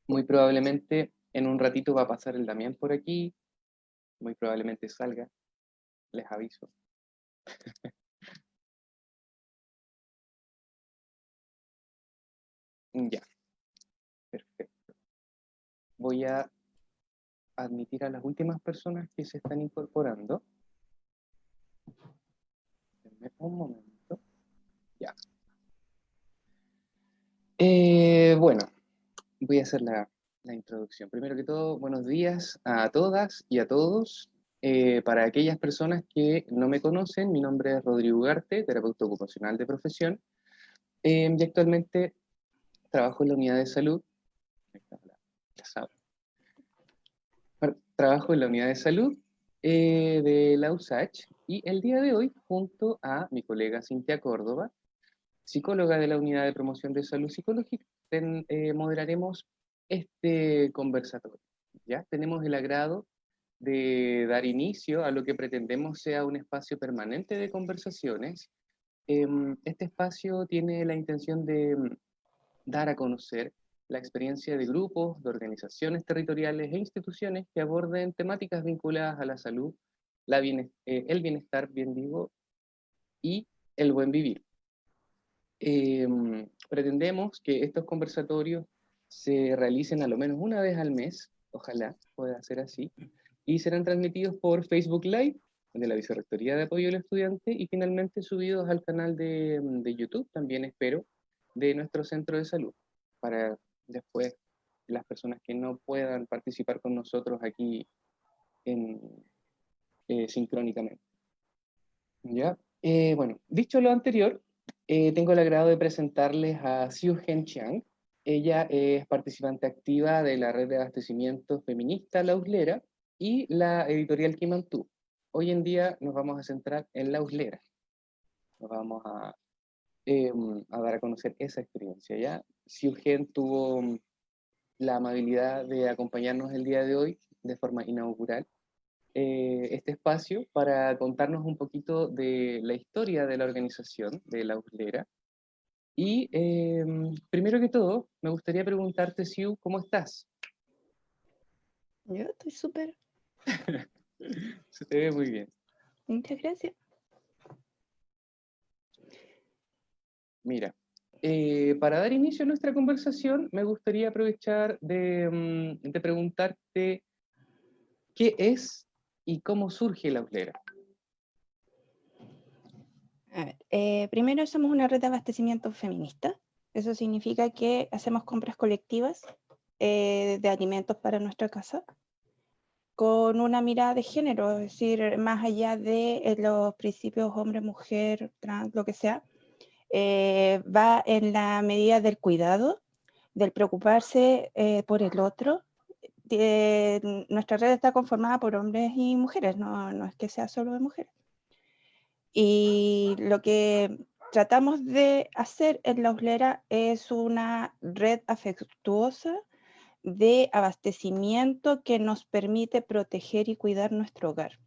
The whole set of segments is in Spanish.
Muy probablemente en un ratito va a pasar el Damián por aquí, muy probablemente salga, les aviso. Ya, perfecto. Voy a admitir a las últimas personas que se están incorporando. Denme un momento. Ya. Bueno, voy a hacer la introducción. Primero que todo, buenos días a todas y a todos. Para aquellas personas que no me conocen, mi nombre es Rodrigo Ugarte, terapeuta ocupacional de profesión, y actualmente trabajo en la unidad de salud. Trabajo en la unidad de salud de la USACH y el día de hoy, junto a mi colega Cintia Córdoba, psicóloga de la unidad de promoción de salud psicológica, moderaremos este conversatorio. ¿Ya? Tenemos el agrado de dar inicio a lo que pretendemos sea un espacio permanente de conversaciones. Este espacio tiene la intención de dar a conocer la experiencia de grupos, de organizaciones territoriales e instituciones que aborden temáticas vinculadas a la salud, el bienestar, bien digo, y el buen vivir. Pretendemos que estos conversatorios se realicen a lo menos una vez al mes, ojalá pueda ser así, y serán transmitidos por Facebook Live de la Vicerrectoría de Apoyo al Estudiante y finalmente subidos al canal de YouTube, también espero, de nuestro centro de salud, para después las personas que no puedan participar con nosotros aquí en, sincrónicamente. ¿Ya? Bueno, dicho lo anterior, tengo el agrado de presentarles a Xiu Hen Chiang. Ella es participante activa de la red de abastecimiento feminista La Uslera y la editorial Kimantú. Hoy en día nos vamos a centrar en La Uslera. Nos vamos a dar a conocer esa experiencia, ¿ya? Xiu Hen tuvo la amabilidad de acompañarnos el día de hoy de forma inaugural este espacio para contarnos un poquito de la historia de la organización de la Uslera. Y primero que todo, me gustaría preguntarte, Siu, ¿cómo estás? Yo estoy súper. Se te ve muy bien. Muchas gracias. Mira, para dar inicio a nuestra conversación, me gustaría aprovechar de preguntarte qué es y cómo surge la Uslera. A ver, primero somos una red de abastecimiento feminista. Eso significa que hacemos compras colectivas de alimentos para nuestra casa con una mirada de género, es decir, más allá de los principios hombre, mujer, trans, lo que sea, va en la medida del cuidado, del preocuparse por el otro. Nuestra red está conformada por hombres y mujeres, no es que sea solo de mujeres. Y lo que tratamos de hacer en la Uslera es una red afectuosa de abastecimiento que nos permite proteger y cuidar nuestro hogar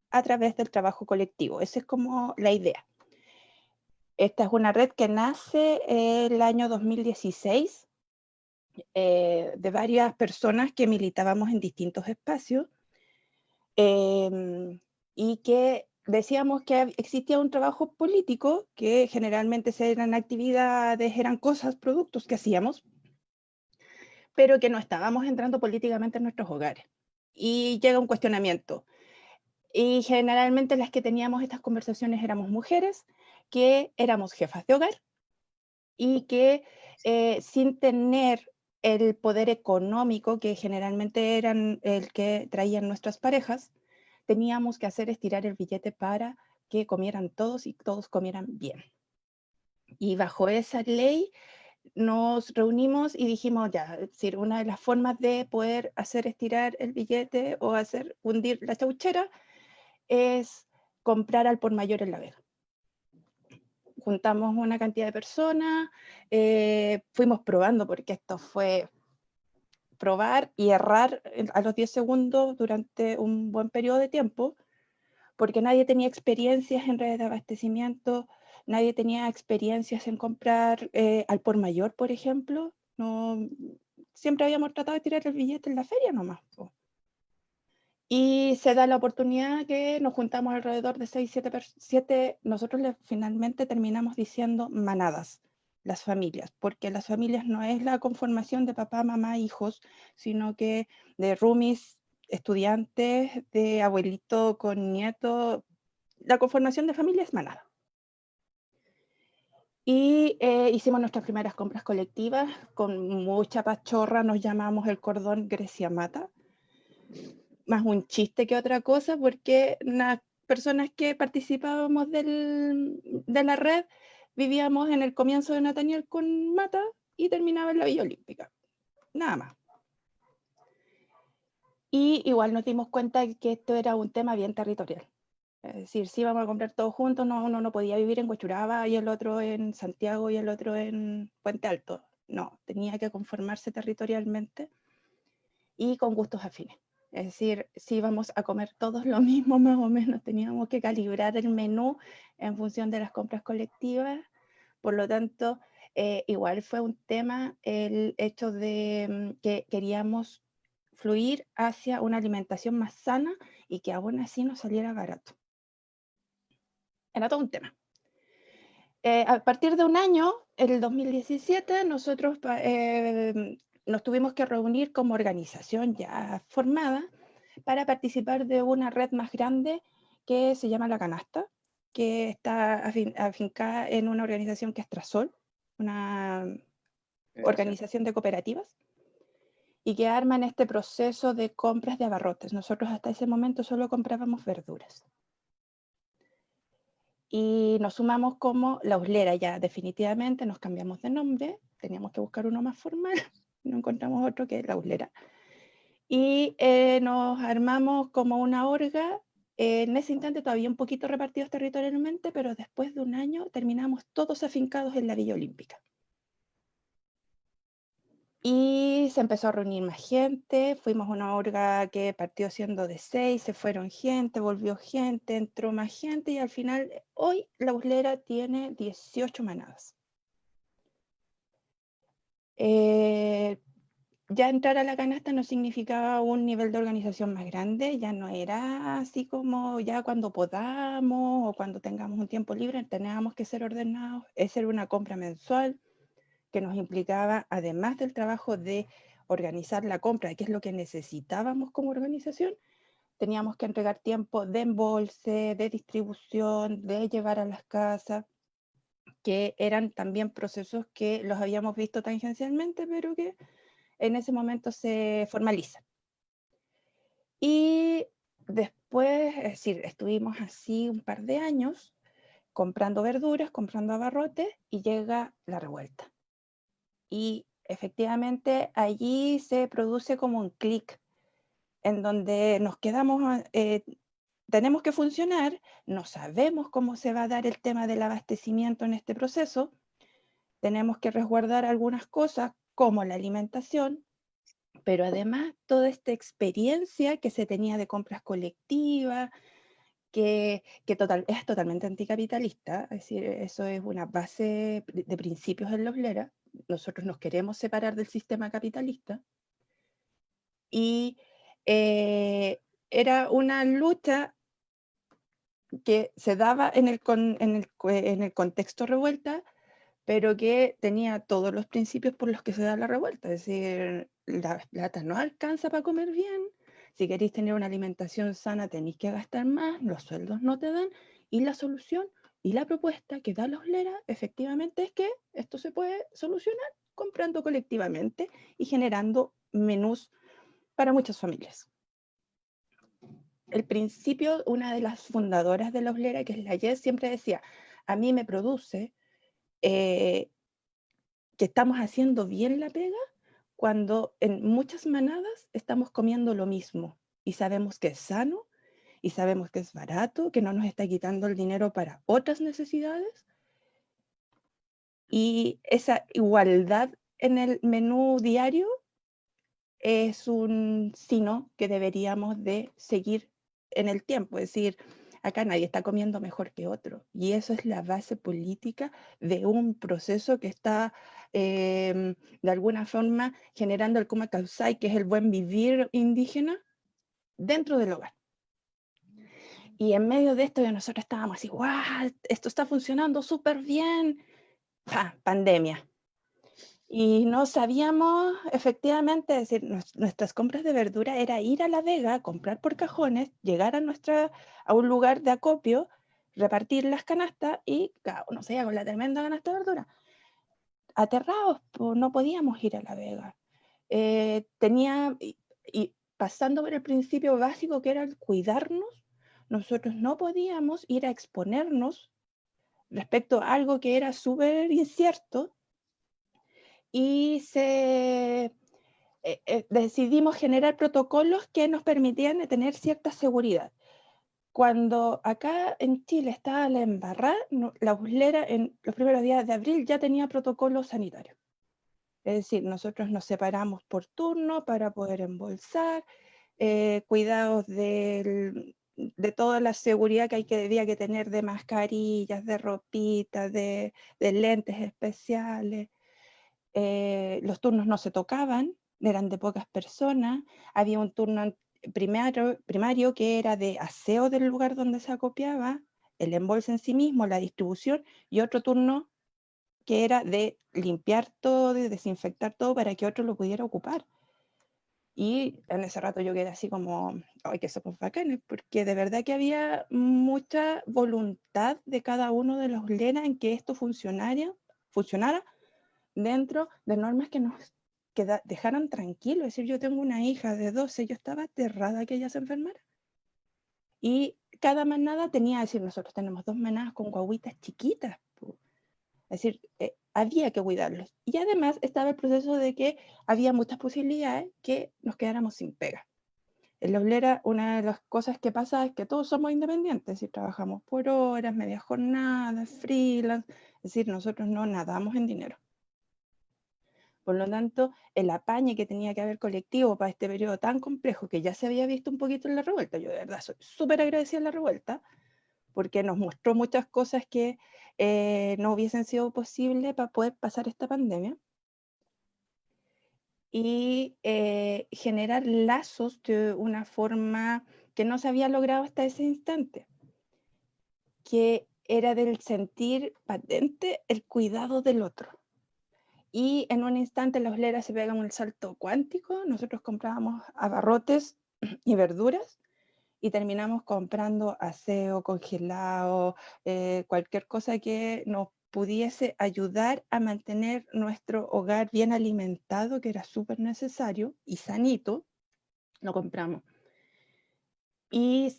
a través del trabajo colectivo. Esa es como la idea. Esta es una red que nace el año 2016 de varias personas que militábamos en distintos espacios y que decíamos que existía un trabajo político, que generalmente eran actividades, eran cosas, productos que hacíamos, pero que no estábamos entrando políticamente en nuestros hogares. Y llega un cuestionamiento. Y generalmente las que teníamos estas conversaciones éramos mujeres que éramos jefas de hogar y que sin tener el poder económico que generalmente eran el que traían nuestras parejas, teníamos que hacer estirar el billete para que comieran todos y todos comieran bien. Y bajo esa ley nos reunimos y dijimos, ya, es decir, una de las formas de poder hacer estirar el billete o hacer hundir la chauchera es comprar al por mayor en La Vega. Juntamos una cantidad de personas, fuimos probando, porque esto fue probar y errar a los 10 segundos durante un buen periodo de tiempo, porque nadie tenía experiencias en redes de abastecimiento, nadie tenía experiencias en comprar al por mayor, por ejemplo. No, siempre habíamos tratado de tirar el billete en la feria nomás, po. Y se da la oportunidad que nos juntamos alrededor de 6, 7, nosotros finalmente terminamos diciendo manadas, las familias, porque las familias no es la conformación de papá, mamá, hijos, sino que de roomies, estudiantes, de abuelito con nieto, la conformación de familia es manada. Y hicimos nuestras primeras compras colectivas, con mucha pachorra, nos llamamos el cordón Grecia Mata, más un chiste que otra cosa, porque las personas que participábamos de la red vivíamos en el comienzo de Nathaniel con Mata y terminaba en la Villa Olímpica, nada más. Y igual nos dimos cuenta que esto era un tema bien territorial. Es decir, si íbamos a comprar todos juntos, uno no podía vivir en Huechuraba y el otro en Santiago y el otro en Puente Alto. No, tenía que conformarse territorialmente y con gustos afines. Es decir, si íbamos a comer todos lo mismo, más o menos teníamos que calibrar el menú en función de las compras colectivas. Por lo tanto, igual fue un tema el hecho de que queríamos fluir hacia una alimentación más sana y que aún así nos saliera barato. Era todo un tema. A partir de un año, el 2017, nosotros nos tuvimos que reunir como organización ya formada para participar de una red más grande que se llama La Canasta, que está afincada en una organización que es Trasol, una organización de cooperativas, y que arman este proceso de compras de abarrotes. Nosotros hasta ese momento solo comprábamos verduras. Y nos sumamos como La Uslera, ya definitivamente nos cambiamos de nombre, teníamos que buscar uno más formal, no encontramos otro que La Uslera. Y nos armamos como una orga, en ese instante todavía un poquito repartidos territorialmente, pero después de un año terminamos todos afincados en la Villa Olímpica. Y se empezó a reunir más gente, fuimos una orga que partió siendo de 6, se fueron gente, volvió gente, entró más gente y al final, hoy La Uslera tiene 18 manadas. Ya entrar a La Canasta no significaba un nivel de organización más grande, ya no era así como ya cuando podamos o cuando tengamos un tiempo libre, teníamos que ser ordenados, esa era una compra mensual que nos implicaba, además del trabajo de organizar la compra, que es lo que necesitábamos como organización, teníamos que entregar tiempo de embolse, de distribución, de llevar a las casas, que eran también procesos que los habíamos visto tangencialmente, pero que en ese momento se formalizan. Y después, es decir, estuvimos así un par de años comprando verduras, comprando abarrotes, y llega la revuelta. Y efectivamente allí se produce como un clic en donde nos quedamos, tenemos que funcionar, no sabemos cómo se va a dar el tema del abastecimiento en este proceso, tenemos que resguardar algunas cosas como la alimentación, pero además toda esta experiencia que se tenía de compras colectivas, que es totalmente anticapitalista, es decir, eso es una base de principios en la Uslera. Nosotros nos queremos separar del sistema capitalista y era una lucha que se daba en el contexto revuelta, pero que tenía todos los principios por los que se da la revuelta. Es decir, la plata no alcanza para comer bien, si queréis tener una alimentación sana tenéis que gastar más, los sueldos no te dan, y la solución y la propuesta que da la Uslera efectivamente es que esto se puede solucionar comprando colectivamente y generando menús para muchas familias. El principio, una de las fundadoras de la Uslera, que es la Yes, siempre decía, a mí me produce que estamos haciendo bien la pega cuando en muchas manadas estamos comiendo lo mismo y sabemos que es sano y sabemos que es barato, que no nos está quitando el dinero para otras necesidades. Y esa igualdad en el menú diario es un signo que deberíamos de seguir en el tiempo. Es decir, acá nadie está comiendo mejor que otro. Y eso es la base política de un proceso que está de alguna forma generando el Kuma Kausai, que es el buen vivir indígena, dentro del hogar. Y en medio de esto nosotros estábamos así, ¡guau! Esto está funcionando súper bien. ¡Pah! Pandemia. Y no sabíamos, efectivamente, es decir, nuestras compras de verdura era ir a La Vega, comprar por cajones, llegar a un lugar de acopio, repartir las canastas y cada uno se iba con la tremenda canasta de verdura. Aterrados, pues, no podíamos ir a La Vega. Y pasando por el principio básico que era el cuidarnos, nosotros no podíamos ir a exponernos respecto a algo que era súper incierto y decidimos generar protocolos que nos permitían tener cierta seguridad. Cuando acá en Chile estaba la embarrada, la Uslera en los primeros días de abril ya tenía protocolos sanitarios. Es decir, nosotros nos separamos por turno para poder embolsar, cuidados de toda la seguridad que había que tener de mascarillas, de ropitas, de lentes especiales. Los turnos no se tocaban, eran de pocas personas. Había un turno primario que era de aseo del lugar donde se acopiaba, el embolse en sí mismo, la distribución, y otro turno que era de limpiar todo, de desinfectar todo para que otro lo pudiera ocupar. Y en ese rato yo quedé así como, ¡ay, que somos bacanes! Porque de verdad que había mucha voluntad de cada uno de los lenas en que esto funcionara dentro de normas que nos dejaran tranquilos. Es decir, yo tengo una hija de 12, yo estaba aterrada que ella se enfermara. Y cada manada tenía, es decir, nosotros tenemos 2 manadas con guaguitas chiquitas. Es decir, había que cuidarlos. Y además estaba el proceso de que había muchas posibilidades que nos quedáramos sin pega. En la Oblera, una de las cosas que pasa es que todos somos independientes, y trabajamos por horas, media jornada, freelance, es decir, nosotros no nadamos en dinero. Por lo tanto, el apañe que tenía que haber colectivo para este periodo tan complejo que ya se había visto un poquito en la revuelta, yo de verdad soy súper agradecida a la revuelta, porque nos mostró muchas cosas que no hubiesen sido posibles para poder pasar esta pandemia, y generar lazos de una forma que no se había logrado hasta ese instante, que era del sentir patente el cuidado del otro. Y en un instante las Oslera se pegan un salto cuántico. Nosotros comprábamos abarrotes y verduras y terminamos comprando aseo, congelado, cualquier cosa que nos pudiese ayudar a mantener nuestro hogar bien alimentado, que era súper necesario, y sanito, lo compramos. Y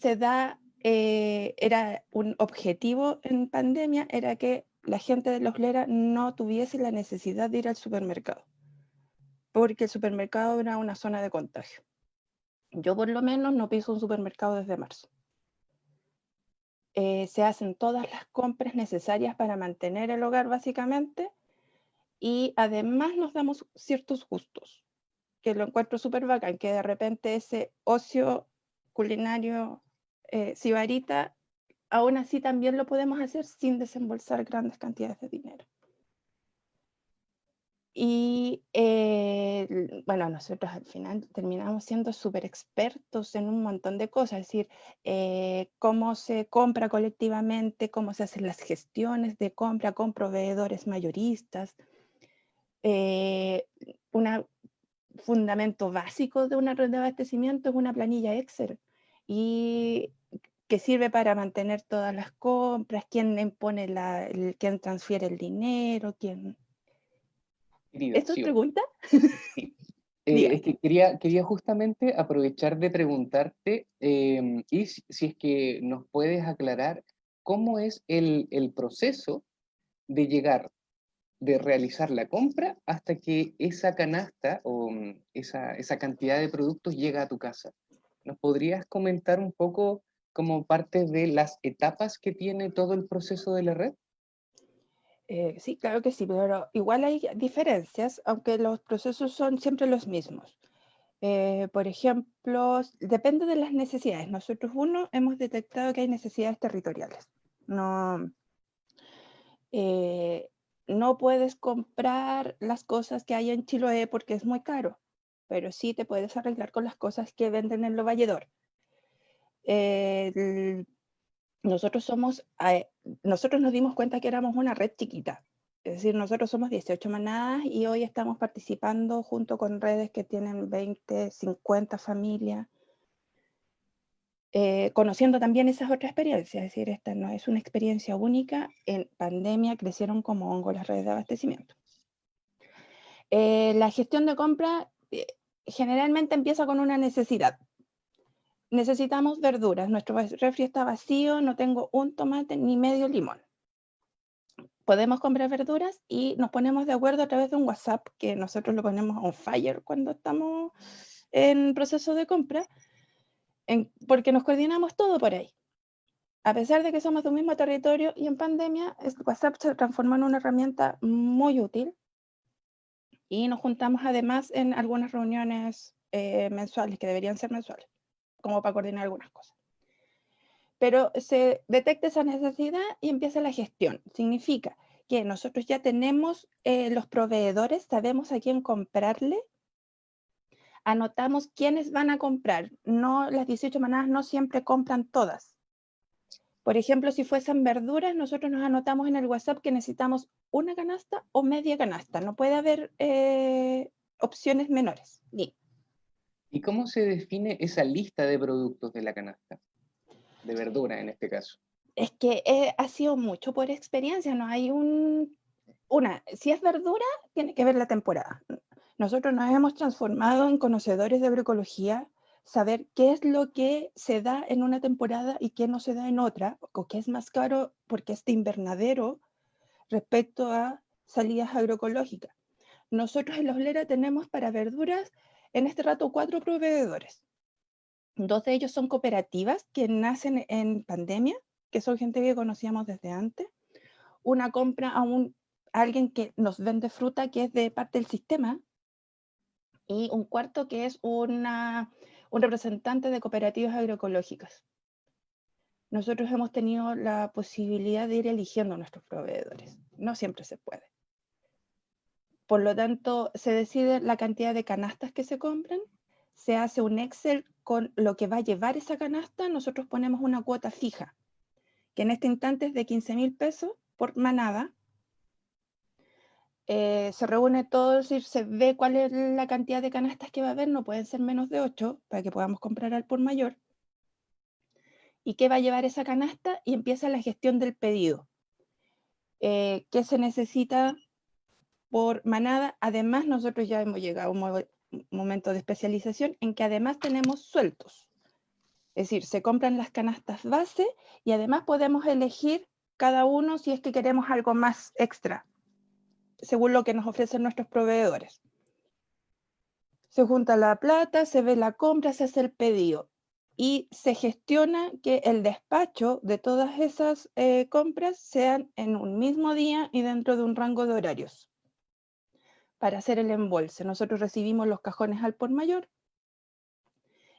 era un objetivo en pandemia, era que la gente de la Oslera no tuviese la necesidad de ir al supermercado, porque el supermercado era una zona de contagio. Yo por lo menos no piso un supermercado desde marzo. Se hacen todas las compras necesarias para mantener el hogar básicamente, y además nos damos ciertos gustos, que lo encuentro súper bacán, que de repente ese ocio culinario sibarita, aún así también lo podemos hacer sin desembolsar grandes cantidades de dinero. Y bueno, nosotros al final terminamos siendo súper expertos en un montón de cosas, es decir, cómo se compra colectivamente, cómo se hacen las gestiones de compra con proveedores mayoristas. Un fundamento básico de una red de abastecimiento es una planilla Excel, y que sirve para mantener todas las compras, quién impone quién transfiere el dinero, quién... Querida, ¿Esto es sí. pregunta? Sí. Diga. Es que quería justamente aprovechar de preguntarte y si es que nos puedes aclarar cómo es el proceso de llegar, de realizar la compra hasta que esa canasta o esa cantidad de productos llega a tu casa. ¿Nos podrías comentar un poco como parte de las etapas que tiene todo el proceso de la red? Sí, claro que sí, pero igual hay diferencias, aunque los procesos son siempre los mismos. Por ejemplo, depende de las necesidades. Nosotros, hemos detectado que hay necesidades territoriales. No, no puedes comprar las cosas que hay en Chiloé porque es muy caro, pero sí te puedes arreglar con las cosas que venden en Lo Valledor. Nosotros nos dimos cuenta que éramos una red chiquita. Es decir, nosotros somos 18 manadas y hoy estamos participando junto con redes que tienen 20, 50 familias, conociendo también esas otras experiencias. Es decir, esta no es una experiencia única. En pandemia crecieron como hongo las redes de abastecimiento. La gestión de compra generalmente empieza con una necesidad. Necesitamos verduras. Nuestro refri está vacío, no tengo un tomate ni medio limón. Podemos comprar verduras y nos ponemos de acuerdo a través de un WhatsApp, que nosotros lo ponemos on fire cuando estamos en proceso de compra, porque nos coordinamos todo por ahí. A pesar de que somos de un mismo territorio y en pandemia, WhatsApp se transformó en una herramienta muy útil y nos juntamos además en algunas reuniones mensuales, que deberían ser mensuales, como para coordinar algunas cosas. Pero se detecta esa necesidad y empieza la gestión. Significa que nosotros ya tenemos los proveedores, sabemos a quién comprarle, anotamos quiénes van a comprar. No, las 18 manadas no siempre compran todas. Por ejemplo, si fuesen verduras, nosotros nos anotamos en el WhatsApp que necesitamos una canasta o media canasta. No puede haber opciones menores. Ni. ¿Y cómo se define esa lista de productos de la canasta? De verdura en este caso. Es que ha sido mucho por experiencia, no hay si es verdura, tiene que ver la temporada. Nosotros nos hemos transformado en conocedores de agroecología, saber qué es lo que se da en una temporada y qué no se da en otra, o qué es más caro porque es de invernadero respecto a salidas agroecológicas. Nosotros en La Oslera tenemos para verduras en este rato 4 proveedores. 2 de ellos son cooperativas que nacen en pandemia, que son gente que conocíamos desde antes. Una compra a alguien que nos vende fruta que es de parte del sistema, y un cuarto que es un representante de cooperativas agroecológicas. Nosotros hemos tenido la posibilidad de ir eligiendo nuestros proveedores. No siempre se puede. Por lo tanto, se decide la cantidad de canastas que se compran, se hace un Excel con lo que va a llevar esa canasta, nosotros ponemos una cuota fija, que en este instante es de 15.000 pesos por manada. Se reúne todo, es decir, se ve cuál es la cantidad de canastas que va a haber, no pueden ser menos de 8 para que podamos comprar al por mayor. ¿Y qué va a llevar esa canasta? Y empieza la gestión del pedido. ¿Qué se necesita por manada? Además, nosotros ya hemos llegado a un momento de especialización en que además tenemos sueltos. Es decir, se compran las canastas base y además podemos elegir cada uno si es que queremos algo más extra, según lo que nos ofrecen nuestros proveedores. Se junta la plata, se ve la compra, se hace el pedido y se gestiona que el despacho de todas esas compras sean en un mismo día y dentro de un rango de horarios. Para hacer el embolse, nosotros recibimos los cajones al por mayor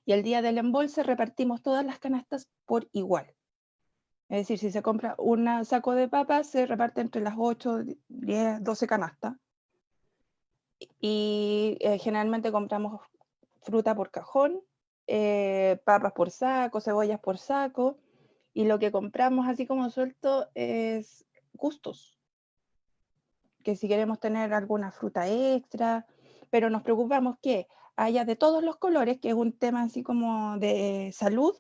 y el día del embolse repartimos todas las canastas por igual. Es decir, si se compra un saco de papas, se reparte entre las 8, 10, 12 canastas. Y generalmente compramos fruta por cajón, papas por saco, cebollas por saco, y lo que compramos así como suelto es gustos, que si queremos tener alguna fruta extra, pero nos preocupamos que haya de todos los colores, que es un tema así como de salud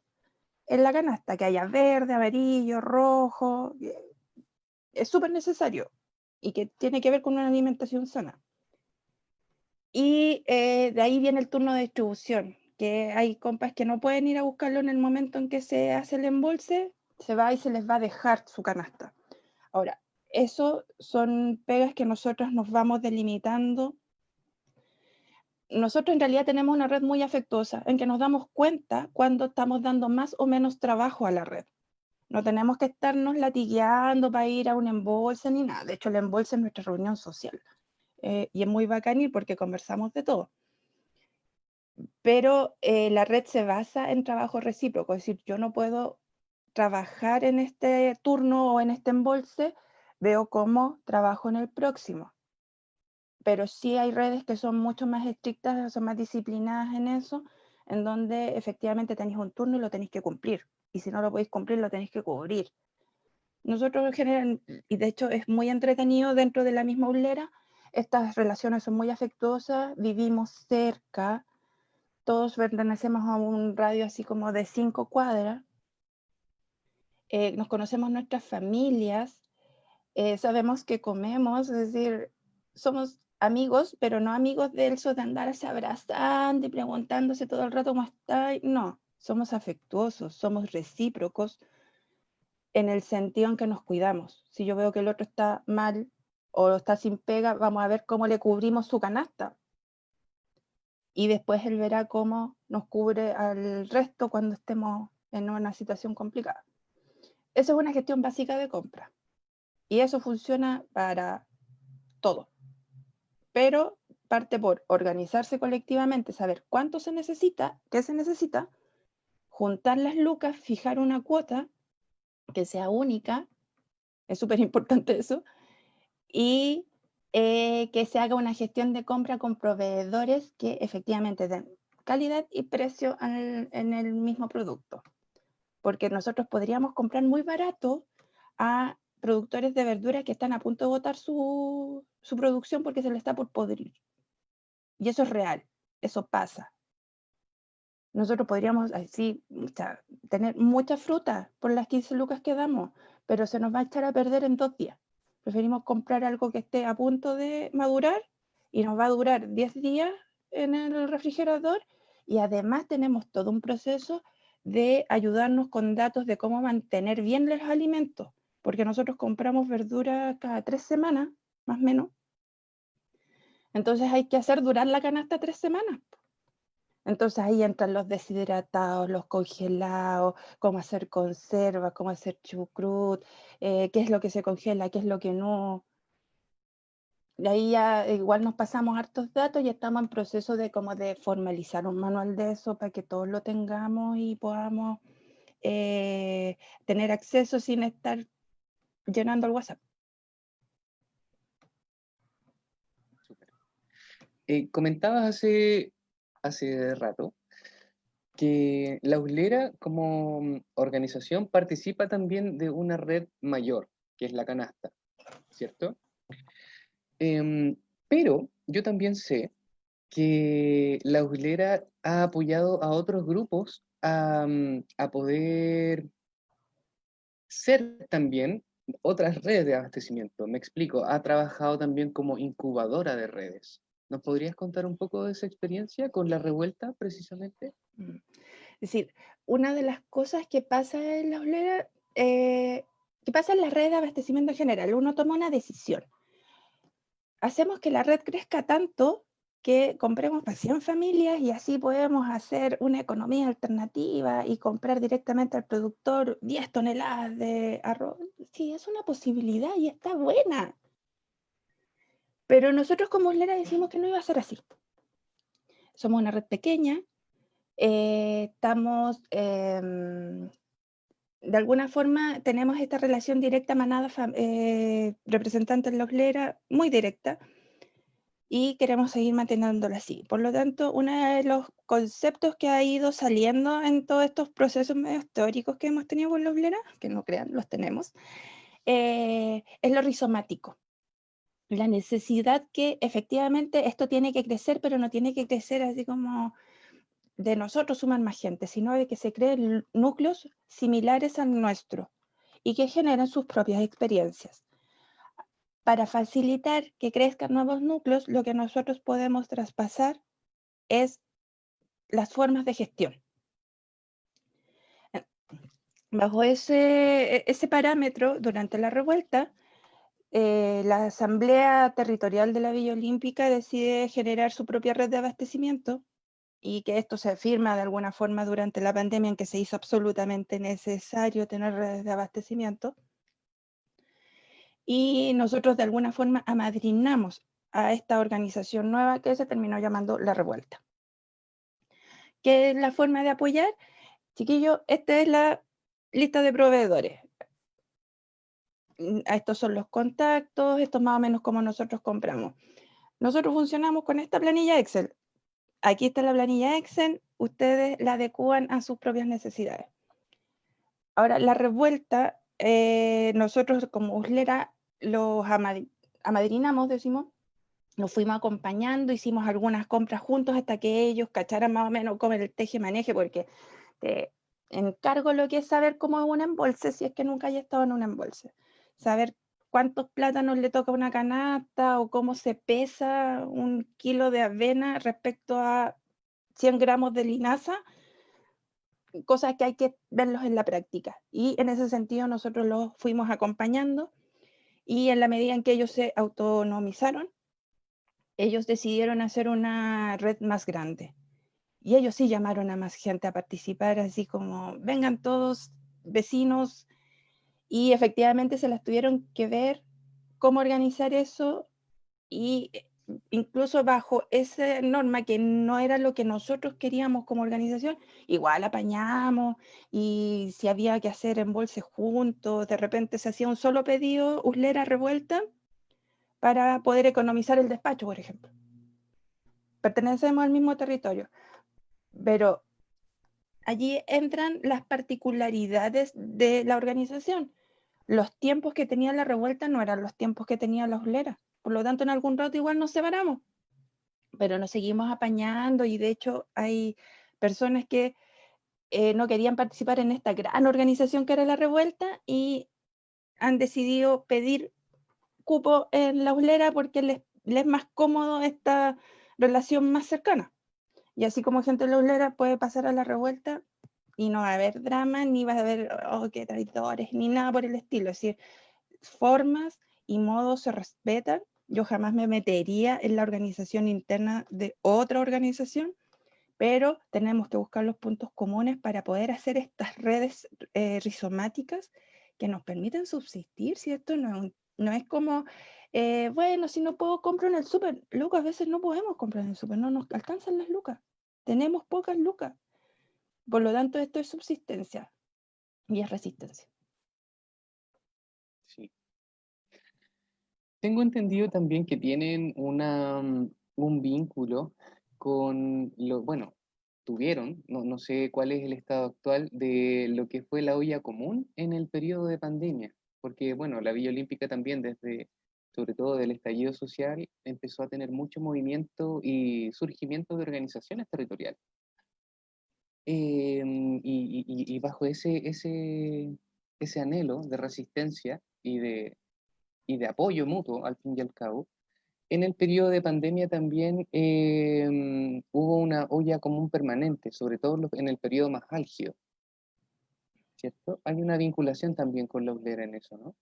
en la canasta, que haya verde, amarillo, rojo, es súper necesario y que tiene que ver con una alimentación sana. Y de ahí viene el turno de distribución, que hay compas que no pueden ir a buscarlo en el momento en que se hace el embolse, se va y se les va a dejar su canasta. Ahora, eso son pegas que nosotros nos vamos delimitando. Nosotros en realidad tenemos una red muy afectuosa, en que nos damos cuenta cuando estamos dando más o menos trabajo a la red. No tenemos que estarnos latigueando para ir a un embolse ni nada. De hecho, el embolse es nuestra reunión social. Y es muy bacán ir porque conversamos de todo. pero la red se basa en trabajo recíproco, es decir, yo no puedo trabajar en este turno o en este embolse, veo cómo trabajo en el próximo. Pero sí hay redes que son mucho más estrictas, son más disciplinadas en eso, en donde efectivamente tenéis un turno y lo tenéis que cumplir. Y si no lo podéis cumplir, lo tenéis que cubrir. Nosotros en general, y de hecho es muy entretenido dentro de la misma Ullera, estas relaciones son muy afectuosas, vivimos cerca, todos pertenecemos a un radio así como de 5 cuadras, nos conocemos nuestras familias, sabemos que comemos, es decir, somos amigos, pero no amigos de eso de andarse abrazando y preguntándose todo el rato cómo está. No, somos afectuosos, somos recíprocos en el sentido en que nos cuidamos. Si yo veo que el otro está mal o está sin pega, vamos a ver cómo le cubrimos su canasta. Y después él verá cómo nos cubre al resto cuando estemos en una situación complicada. Esa es una gestión básica de compra. Y eso funciona para todo. Pero parte por organizarse colectivamente, saber cuánto se necesita, qué se necesita, juntar las lucas, fijar una cuota que sea única, es súper importante eso, y que se haga una gestión de compra con proveedores que efectivamente den calidad y precio en el mismo producto. Porque nosotros podríamos comprar muy barato a productores de verduras que están a punto de botar su producción porque se le está por podrir. Y eso es real, eso pasa. Nosotros podríamos así tener mucha fruta por las 15 lucas que damos, pero se nos va a echar a perder en 2 días. Preferimos comprar algo que esté a punto de madurar y nos va a durar 10 días en el refrigerador, y además tenemos todo un proceso de ayudarnos con datos de cómo mantener bien los alimentos, porque nosotros compramos verduras cada 3 semanas, más o menos. Entonces hay que hacer durar la canasta 3 semanas. Entonces ahí entran los deshidratados, los congelados, cómo hacer conservas, cómo hacer chucrut, qué es lo que se congela, qué es lo que no. Y ahí ya igual nos pasamos hartos datos y estamos en proceso de como de formalizar un manual de eso para que todos lo tengamos y podamos tener acceso sin estar llenando el WhatsApp. Comentabas hace rato que la Uslera como organización participa también de una red mayor, que es la canasta, ¿cierto? Pero yo también sé que la Uslera ha apoyado a otros grupos a poder ser también otras redes de abastecimiento. Me explico, ha trabajado también como incubadora de redes. ¿Nos podrías contar un poco de esa experiencia con la revuelta, precisamente? Es decir, una de las cosas que pasa en la Uslera, que pasa en las redes de abastecimiento en general, uno toma una decisión. Hacemos que la red crezca tanto que compremos para 100 familias y así podemos hacer una economía alternativa y comprar directamente al productor 10 toneladas de arroz. Sí, es una posibilidad y está buena. Pero nosotros como Uslera decimos que no iba a ser así. Somos una red pequeña, estamos, de alguna forma, tenemos esta relación directa manada representante en la Uslera, muy directa, y queremos seguir manteniéndolo así. Por lo tanto, uno de los conceptos que ha ido saliendo en todos estos procesos medios teóricos que hemos tenido con la Uslera, que no crean, los tenemos, es lo rizomático. La necesidad que efectivamente esto tiene que crecer, pero no tiene que crecer así como de nosotros suman más gente, sino de que se creen núcleos similares al nuestro y que generen sus propias experiencias. Para facilitar que crezcan nuevos núcleos, lo que nosotros podemos traspasar es las formas de gestión. Bajo ese parámetro, durante la revuelta, la Asamblea Territorial de la Villa Olímpica decide generar su propia red de abastecimiento, y que esto se firma de alguna forma durante la pandemia en que se hizo absolutamente necesario tener redes de abastecimiento. Y nosotros de alguna forma amadrinamos a esta organización nueva que se terminó llamando La Revuelta. ¿Qué es la forma de apoyar? Chiquillos, esta es la lista de proveedores. Estos son los contactos, esto es más o menos como nosotros compramos. Nosotros funcionamos con esta planilla Excel. Aquí está la planilla Excel, ustedes la adecúan a sus propias necesidades. Ahora, la revuelta, nosotros como Uslera los amadrinamos, decimos, nos fuimos acompañando, hicimos algunas compras juntos hasta que ellos cacharan más o menos cómo era el teje-maneje, porque te encargo lo que es saber cómo es un embolse, si es que nunca haya estado en un embolse. Saber cuántos plátanos le toca a una canasta o cómo se pesa un kilo de avena respecto a 100 gramos de linaza, cosas que hay que verlos en la práctica. Y en ese sentido nosotros los fuimos acompañando y en la medida en que ellos se autonomizaron, ellos decidieron hacer una red más grande. Y ellos sí llamaron a más gente a participar, así como, vengan todos vecinos, y efectivamente se las tuvieron que ver cómo organizar eso, y incluso bajo esa norma que no era lo que nosotros queríamos como organización, igual apañamos, y si había que hacer embolse juntos, de repente se hacía un solo pedido, Uslera revuelta, para poder economizar el despacho, por ejemplo. Pertenecemos al mismo territorio, pero allí entran las particularidades de la organización. Los tiempos que tenía la revuelta no eran los tiempos que tenía la Uslera. Por lo tanto, en algún rato igual nos separamos, pero nos seguimos apañando, y de hecho hay personas que no querían participar en esta gran organización que era la revuelta y han decidido pedir cupo en la Uslera porque les es más cómodo esta relación más cercana. Y así como gente de la Uslera puede pasar a la revuelta y no va a haber drama, ni va a haber, oh, qué traidores, ni nada por el estilo. Es decir, formas y modos se respetan. Yo jamás me metería en la organización interna de otra organización, pero tenemos que buscar los puntos comunes para poder hacer estas redes rizomáticas que nos permiten subsistir. Si esto no es como, bueno, si no puedo comprar en el súper, lucas, a veces no podemos comprar en el súper, no nos alcanzan las lucas, tenemos pocas lucas. Por lo tanto, esto es subsistencia y es resistencia. Sí. Tengo entendido también que tienen un vínculo con bueno, tuvieron, no sé cuál es el estado actual de lo que fue la olla común en el periodo de pandemia, porque bueno, la Villa Olímpica también sobre todo del estallido social, empezó a tener mucho movimiento y surgimiento de organizaciones territoriales. Y bajo ese anhelo de resistencia y de apoyo mutuo, al fin y al cabo, en el periodo de pandemia también hubo una olla común permanente, sobre todo en el periodo más álgido, ¿cierto? Hay una vinculación también con la Uslera en eso, ¿no?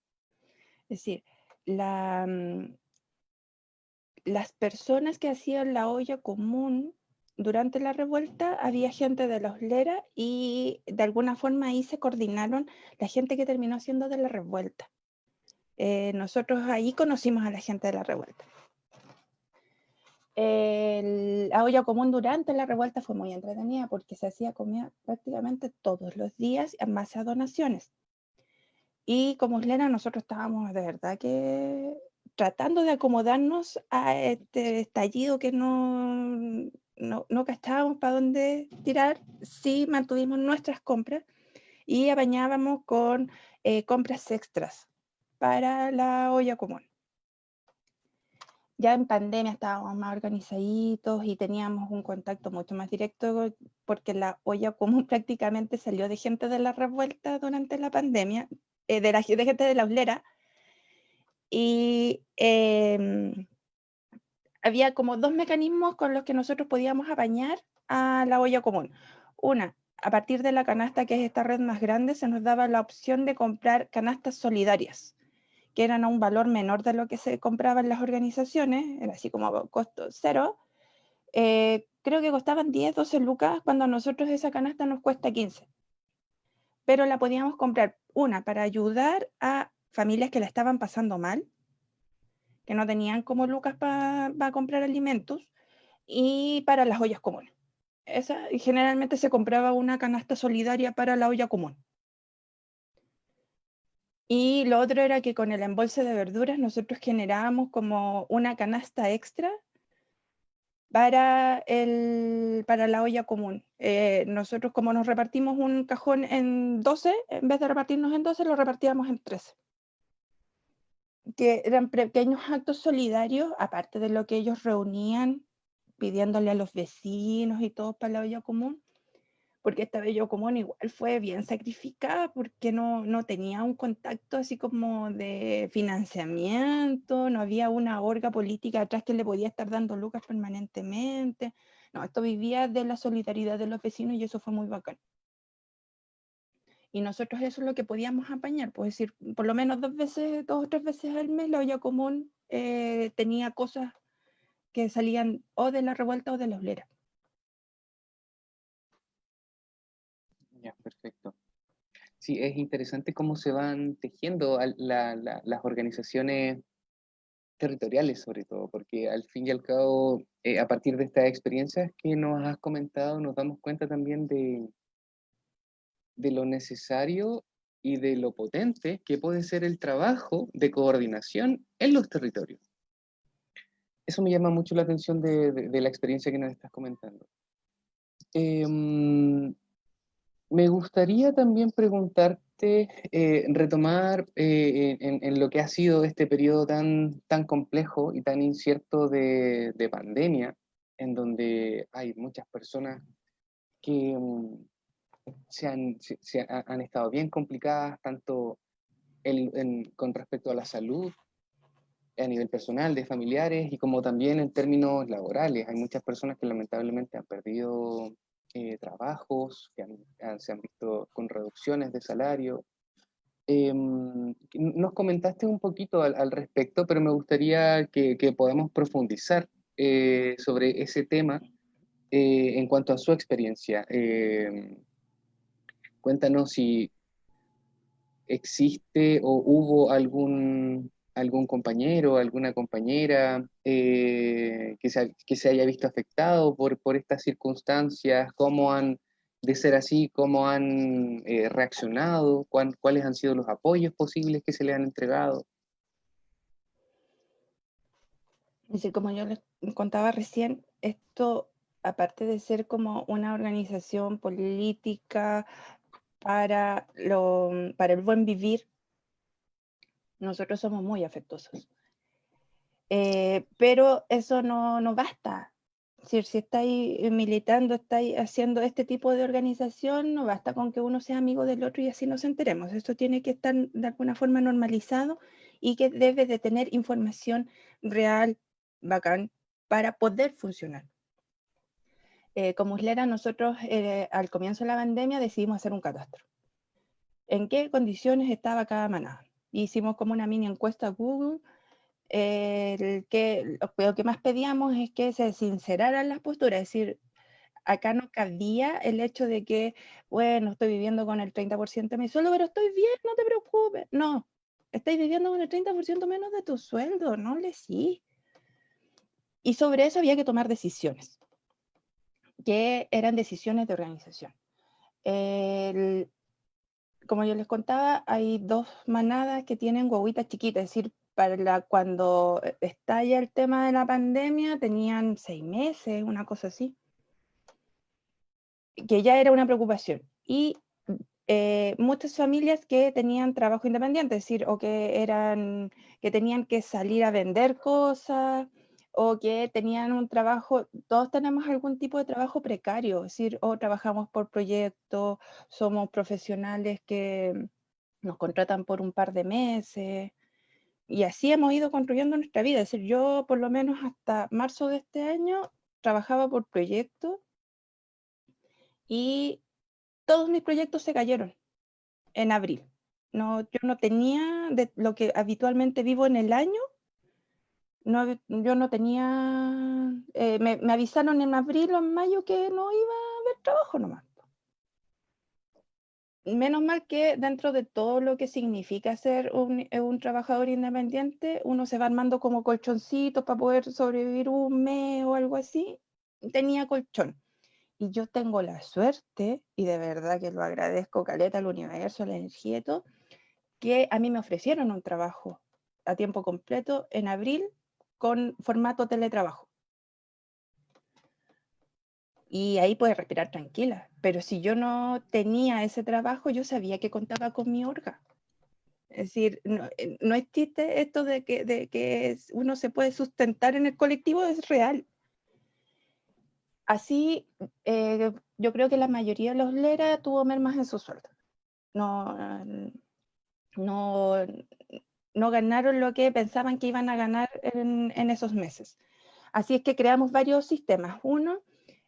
Es decir, las personas que hacían la olla común durante la revuelta, había gente de la Uslera y de alguna forma ahí se coordinaron la gente que terminó siendo de la revuelta. Nosotros ahí conocimos a la gente de la revuelta. La olla común durante la revuelta fue muy entretenida porque se hacía comida prácticamente todos los días en base a donaciones. Y como Uslera nosotros estábamos de verdad que tratando de acomodarnos a este estallido que no cachábamos para dónde tirar. Sí mantuvimos nuestras compras y apañábamos con compras extras para la olla común. Ya en pandemia estábamos más organizaditos y teníamos un contacto mucho más directo porque la olla común prácticamente salió de gente de la revuelta durante la pandemia, de gente de la Uslera, y había como dos mecanismos con los que nosotros podíamos apañar a la olla común. Una, a partir de la canasta, que es esta red más grande, se nos daba la opción de comprar canastas solidarias, que eran a un valor menor de lo que se compraba en las organizaciones, era así como costo cero. Creo que costaban 10, 12 lucas, cuando a nosotros esa canasta nos cuesta 15. Pero la podíamos comprar, una, para ayudar a familias que la estaban pasando mal, que no tenían como lucas para comprar alimentos, y para las ollas comunes. y generalmente se compraba una canasta solidaria para la olla común. Y lo otro era que con el embolse de verduras nosotros generábamos como una canasta extra para la olla común. Nosotros, como nos repartimos un cajón en 12, en vez de repartirnos en 12, lo repartíamos en 13. Que eran pequeños actos solidarios, aparte de lo que ellos reunían, pidiéndole a los vecinos y todo para la olla común, porque esta olla común igual fue bien sacrificada, porque no tenía un contacto así como de financiamiento, no había una orga política atrás que le podía estar dando lucas permanentemente. No, esto vivía de la solidaridad de los vecinos y eso fue muy bacán. Y nosotros eso es lo que podíamos apañar, pues decir, por lo menos 2 o 3 veces al mes la olla común tenía cosas que salían o de la revuelta o de la oblera. Ya, perfecto. Sí, es interesante cómo se van tejiendo las organizaciones territoriales, sobre todo, porque al fin y al cabo, a partir de estas experiencias que nos has comentado, nos damos cuenta también de lo necesario y de lo potente que puede ser el trabajo de coordinación en los territorios. Eso me llama mucho la atención de la experiencia que nos estás comentando. Me gustaría también preguntarte, retomar en lo que ha sido este periodo tan complejo y tan incierto de pandemia, en donde hay muchas personas que han estado bien complicadas, tanto con respecto a la salud, a nivel personal, de familiares, y como también en términos laborales. Hay muchas personas que lamentablemente han perdido trabajos, se han visto con reducciones de salario. Nos comentaste un poquito al respecto, pero me gustaría que podamos profundizar sobre ese tema en cuanto a su experiencia. Cuéntanos si existe o hubo algún compañero, alguna compañera que se haya visto afectado por estas circunstancias, cómo han, de ser así, cómo han reaccionado, cuáles han sido los apoyos posibles que se les han entregado. Es decir, como yo les contaba recién, esto, aparte de ser como una organización política para el buen vivir, nosotros somos muy afectuosos. Pero eso no basta. Es decir, si estáis militando, estáis haciendo este tipo de organización, no basta con que uno sea amigo del otro y así nos enteremos. Esto tiene que estar de alguna forma normalizado y que debe de tener información real, bacán, para poder funcionar. Como Uslera, nosotros al comienzo de la pandemia decidimos hacer un catastro. ¿En qué condiciones estaba cada manada? Hicimos como una mini encuesta a Google. Lo que más pedíamos es que se sinceraran las posturas, es decir, acá no cabía el hecho de que, bueno, estoy viviendo con el 30% de mi sueldo, pero estoy bien, no te preocupes. No, estáis viviendo con el 30% menos de tu sueldo, no le sí. Y sobre eso había que tomar decisiones, que eran decisiones de organización. Como yo les contaba, hay 2 manadas que tienen guaguitas chiquitas, es decir, cuando estalla el tema de la pandemia tenían 6 meses, una cosa así, que ya era una preocupación. Y muchas familias que tenían trabajo independiente, es decir, o que tenían que salir a vender cosas, o que tenían un trabajo, todos tenemos algún tipo de trabajo precario, es decir, o trabajamos por proyecto, somos profesionales que nos contratan por un par de meses, y así hemos ido construyendo nuestra vida. Es decir, yo por lo menos hasta marzo de este año trabajaba por proyecto y todos mis proyectos se cayeron en abril. No, yo no tenía de lo que habitualmente vivo en el año, yo no tenía, me avisaron en abril o en mayo que no iba a haber trabajo nomás. Menos mal que dentro de todo lo que significa ser un trabajador independiente, uno se va armando como colchoncitos para poder sobrevivir un mes o algo así. Tenía colchón. Y yo tengo la suerte, y de verdad que lo agradezco caleta al universo, a la energía y todo, que a mí me ofrecieron un trabajo a tiempo completo en abril con formato teletrabajo. Y ahí puedes respirar tranquila. Pero si yo no tenía ese trabajo, yo sabía que contaba con mi orga. Es decir, no existe esto de que uno se puede sustentar en el colectivo, es real. Así, yo creo que la mayoría de los LERA tuvo mermas en su sueldo. No, no, no ganaron lo que pensaban que iban a ganar en esos meses. Así es que creamos varios sistemas. Uno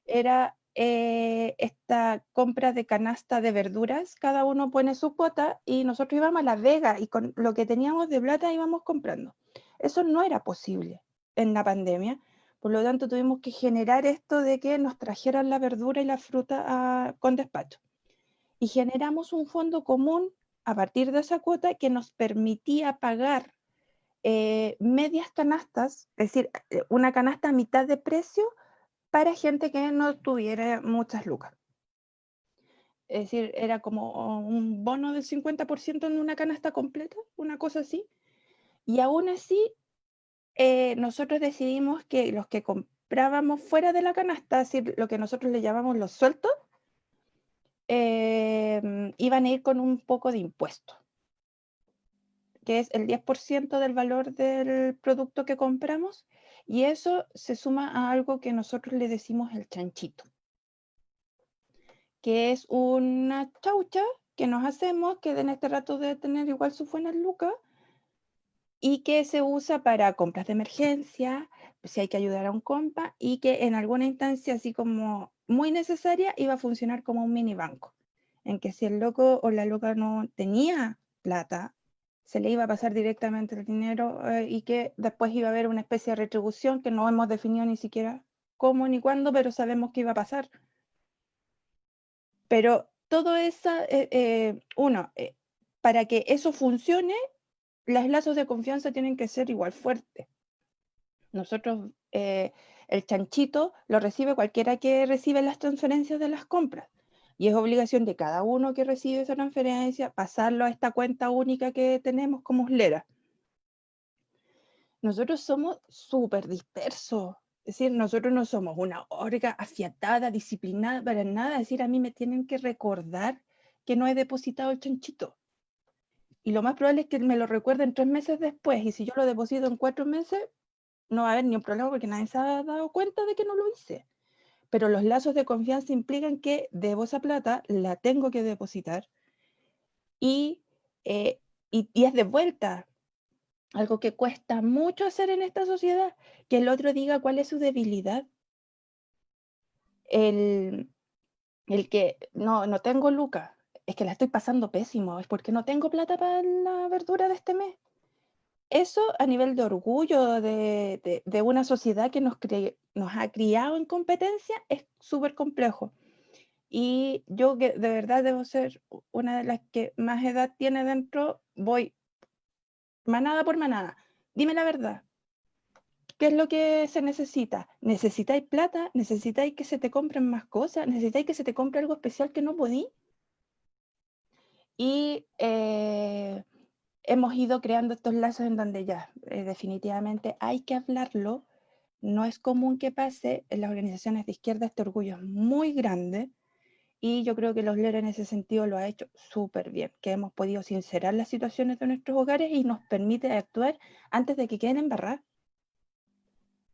era esta compra de canasta de verduras, cada uno pone su cuota y nosotros íbamos a La Vega y con lo que teníamos de plata íbamos comprando. Eso no era posible en la pandemia, por lo tanto tuvimos que generar esto de que nos trajeran la verdura y la fruta con despacho. Y generamos un fondo común a partir de esa cuota que nos permitía pagar medias canastas, es decir, una canasta a mitad de precio para gente que no tuviera muchas lucas. Es decir, era como un bono del 50% en una canasta completa, una cosa así. Y aún así, nosotros decidimos que los que comprábamos fuera de la canasta, es decir, lo que nosotros le llamamos los sueltos, iban a ir con un poco de impuesto, que es el 10% del valor del producto que compramos, y eso se suma a algo que nosotros le decimos el chanchito, que es una chaucha que nos hacemos, que en este rato debe tener igual sus buenas lucas, y que se usa para compras de emergencia, si hay que ayudar a un compa, y que en alguna instancia así como muy necesaria iba a funcionar como un mini banco, en que si el loco o la loca no tenía plata, se le iba a pasar directamente el dinero y que después iba a haber una especie de retribución que no hemos definido ni siquiera cómo ni cuándo, pero sabemos que iba a pasar. Pero todo eso, para que eso funcione, los lazos de confianza tienen que ser igual fuertes. Nosotros, el chanchito lo recibe cualquiera que recibe las transferencias de las compras. Y es obligación de cada uno que recibe esa transferencia pasarlo a esta cuenta única que tenemos como Uslera. Nosotros somos súper dispersos. Es decir, nosotros no somos una orga afiatada, disciplinada para nada. Es decir, a mí me tienen que recordar que no he depositado el chanchito. Y lo más probable es que me lo recuerden 3 meses después. Y si yo lo deposito en 4 meses, no va a haber ni un problema porque nadie se ha dado cuenta de que no lo hice. Pero los lazos de confianza implican que debo esa plata, la tengo que depositar y, y es de vuelta. Algo que cuesta mucho hacer en esta sociedad, que el otro diga cuál es su debilidad. El, el que no tengo lucas, es que la estoy pasando pésimo, es porque no tengo plata para la verdura de este mes. Eso a nivel de orgullo de una sociedad que nos ha criado en competencia es súper complejo. Y yo que de verdad debo ser una de las que más edad tiene dentro, voy manada por manada. Dime la verdad, ¿qué es lo que se necesita? ¿Necesitáis plata? ¿Necesitáis que se te compren más cosas? ¿Necesitáis que se te compre algo especial que no podí? Y hemos ido creando estos lazos en donde ya definitivamente hay que hablarlo. No es común que pase, en las organizaciones de izquierda este orgullo es muy grande y yo creo que los LER en ese sentido lo ha hecho súper bien, que hemos podido sincerar las situaciones de nuestros hogares y nos permite actuar antes de que queden embarradas,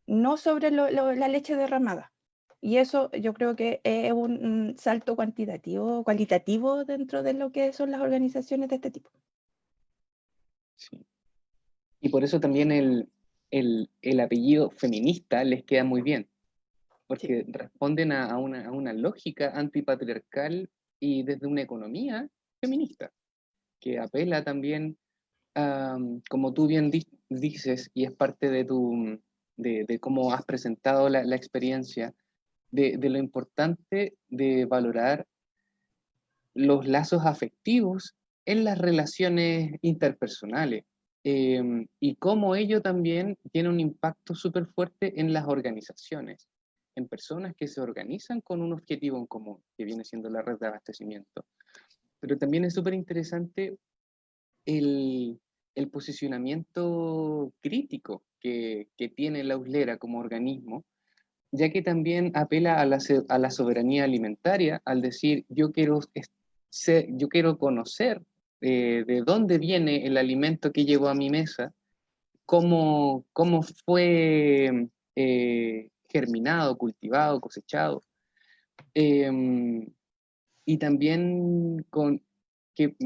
no sobre la leche derramada. Y eso yo creo que es un salto cualitativo dentro de lo que son las organizaciones de este tipo. Sí. Y por eso también el apellido feminista les queda muy bien, porque Sí. responden a una lógica antipatriarcal y desde una economía feminista, que apela también a, como tú bien dices, y es parte de cómo has presentado la experiencia, de lo importante de valorar los lazos afectivos en las relaciones interpersonales, y cómo ello también tiene un impacto súper fuerte en las organizaciones. en personas que se organizan con un objetivo en común, que viene siendo la red de abastecimiento. Pero también es súper interesante el posicionamiento crítico que tiene la Uslera como organismo, ya que también apela a la soberanía alimentaria al decir, yo quiero conocer de dónde viene el alimento que llevo a mi mesa, cómo fue germinado, cultivado, cosechado. Y también que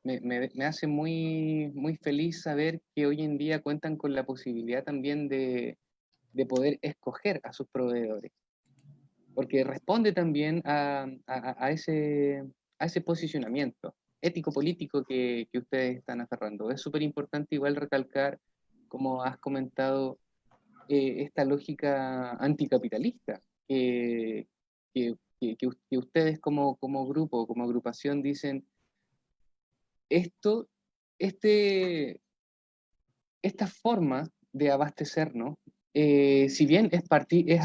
me hace muy feliz saber que hoy en día cuentan con la posibilidad también de poder escoger a sus proveedores, porque responde también a ese posicionamiento ético-político que ustedes están aferrando. Es súper importante igual recalcar, como has comentado, esta lógica anticapitalista que ustedes como grupo, como agrupación dicen, esto, este, esta forma de abastecernos, si bien es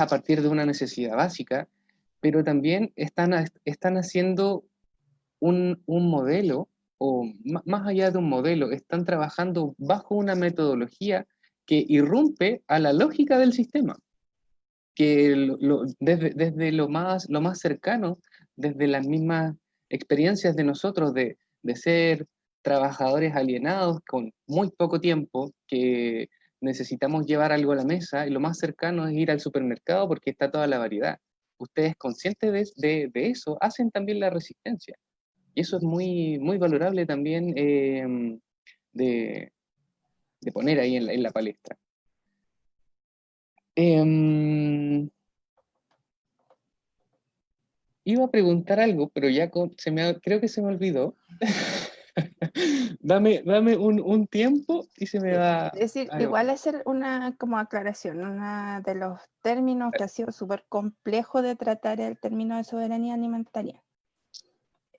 a partir de una necesidad básica, pero también están haciendo un modelo, o más allá de un modelo, están trabajando bajo una metodología que irrumpe a la lógica del sistema, que desde lo más cercano, desde las mismas experiencias de nosotros de ser trabajadores alienados con muy poco tiempo, que necesitamos llevar algo a la mesa, y lo más cercano es ir al supermercado porque está toda la variedad. Ustedes conscientes de eso, hacen también la resistencia. Y eso es muy valorable también de, de poner ahí en la palestra. Iba a preguntar algo, pero ya creo que se me olvidó. dame un tiempo y se me va. Es decir, igual hacer una como aclaración, uno de los términos que ha sido súper complejo de tratar el término de soberanía alimentaria.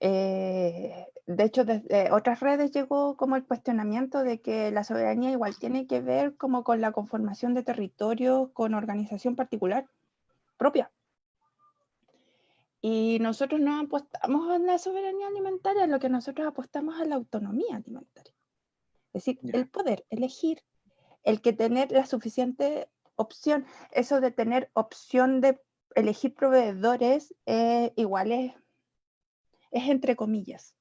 De hecho, desde otras redes llegó como el cuestionamiento de que la soberanía igual tiene que ver como con la conformación de territorios con organización particular propia. Y nosotros no apostamos a la soberanía alimentaria, lo que nosotros apostamos a la autonomía alimentaria. Es decir, el poder elegir, el que tener la suficiente opción, eso de tener opción de elegir proveedores igual es entre comillas,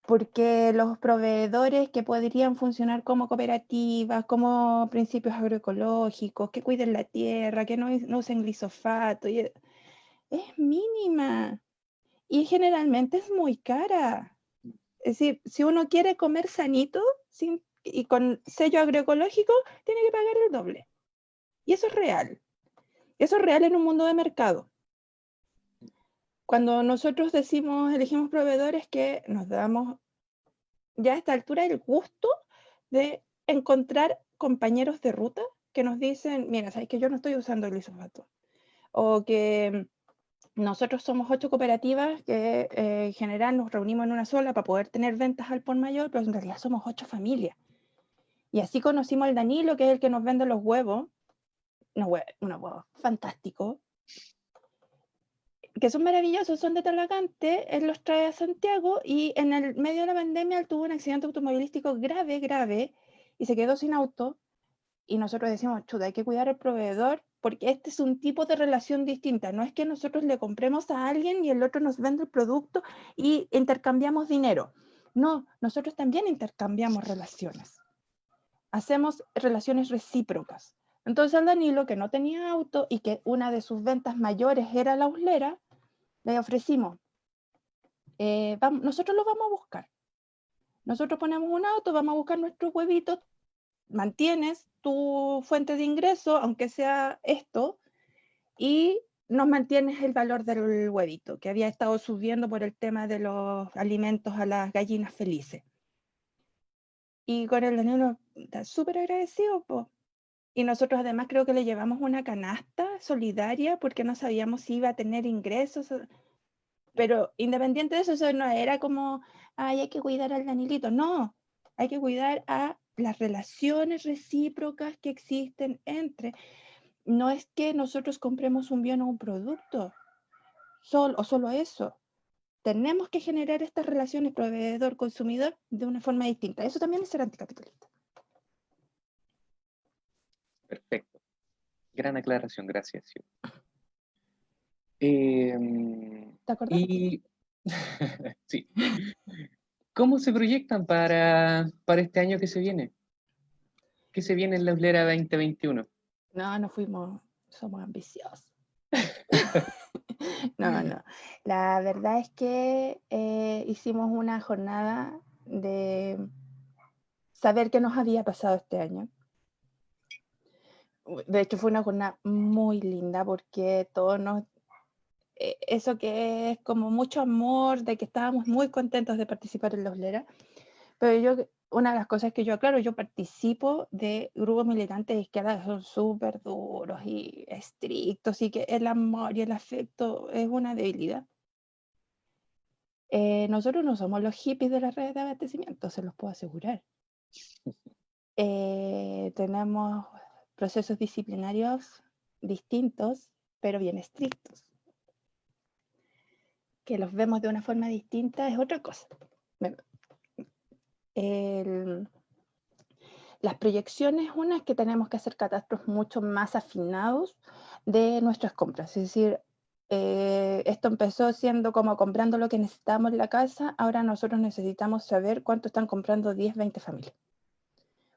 porque los proveedores que podrían funcionar como cooperativas, como principios agroecológicos, que cuiden la tierra, que no usen glifosato, es mínima y generalmente es muy cara. Es decir, si uno quiere comer sanito y con sello agroecológico, tiene que pagar el doble. Y eso es real. Eso es real en un mundo de mercado. Cuando nosotros elegimos proveedores que nos damos ya a esta altura el gusto de encontrar compañeros de ruta que nos dicen, mira, sabes que yo no estoy usando glifosato. O que nosotros somos 8 cooperativas que en general nos reunimos en una sola para poder tener ventas al por mayor, pero en realidad somos 8 familias. Y así conocimos al Danilo, que es el que nos vende los huevos, unos huevos fantásticos, que son maravillosos, son de Talagante, él los trae a Santiago y en el medio de la pandemia él tuvo un accidente automovilístico grave y se quedó sin auto y nosotros decimos, chuta, hay que cuidar al proveedor porque este es un tipo de relación distinta, no es que nosotros le compremos a alguien y el otro nos vende el producto y intercambiamos dinero. No, nosotros también intercambiamos relaciones. Hacemos relaciones recíprocas. Entonces al Danilo, que no tenía auto y que una de sus ventas mayores era la Uslera, le ofrecimos, nosotros lo vamos a buscar. Nosotros ponemos un auto, vamos a buscar nuestros huevitos, mantienes tu fuente de ingreso, aunque sea esto, y nos mantienes el valor del huevito, que había estado subiendo por el tema de los alimentos a las gallinas felices. Y con el Danilo está súper agradecido, po. Y nosotros además creo que le llevamos una canasta solidaria porque no sabíamos si iba a tener ingresos. Pero independiente de eso, eso no era como, ay, hay que cuidar al Danilito. No, hay que cuidar a las relaciones recíprocas que existen entre. no es que nosotros compremos un bien o un producto, solo eso. Tenemos que generar estas relaciones proveedor-consumidor de una forma distinta. Eso también es ser anticapitalista. Perfecto. Gran aclaración, gracias. Em, ¿Te acuerdas? y sí. ¿Cómo se proyectan para este año que se viene? ¿Qué se viene en la Uslera 2021? No fuimos, somos ambiciosos. No. La verdad es que hicimos una jornada de saber qué nos había pasado este año. De hecho, fue una jornada muy linda porque todos nos... eso que es como mucho amor, de que estábamos muy contentos de participar en la Uslera. Pero una de las cosas que yo aclaro, yo participo de grupos militantes de izquierda que son súper duros y estrictos y que el amor y el afecto es una debilidad. Nosotros no somos los hippies de las redes de abastecimiento, se los puedo asegurar. Tenemos procesos disciplinarios distintos, pero bien estrictos. Que los vemos de una forma distinta es otra cosa. Las proyecciones, una es que tenemos que hacer catastros mucho más afinados de nuestras compras. Es decir, esto empezó siendo como comprando lo que necesitamos en la casa, ahora nosotros necesitamos saber cuánto están comprando 10, 20 familias.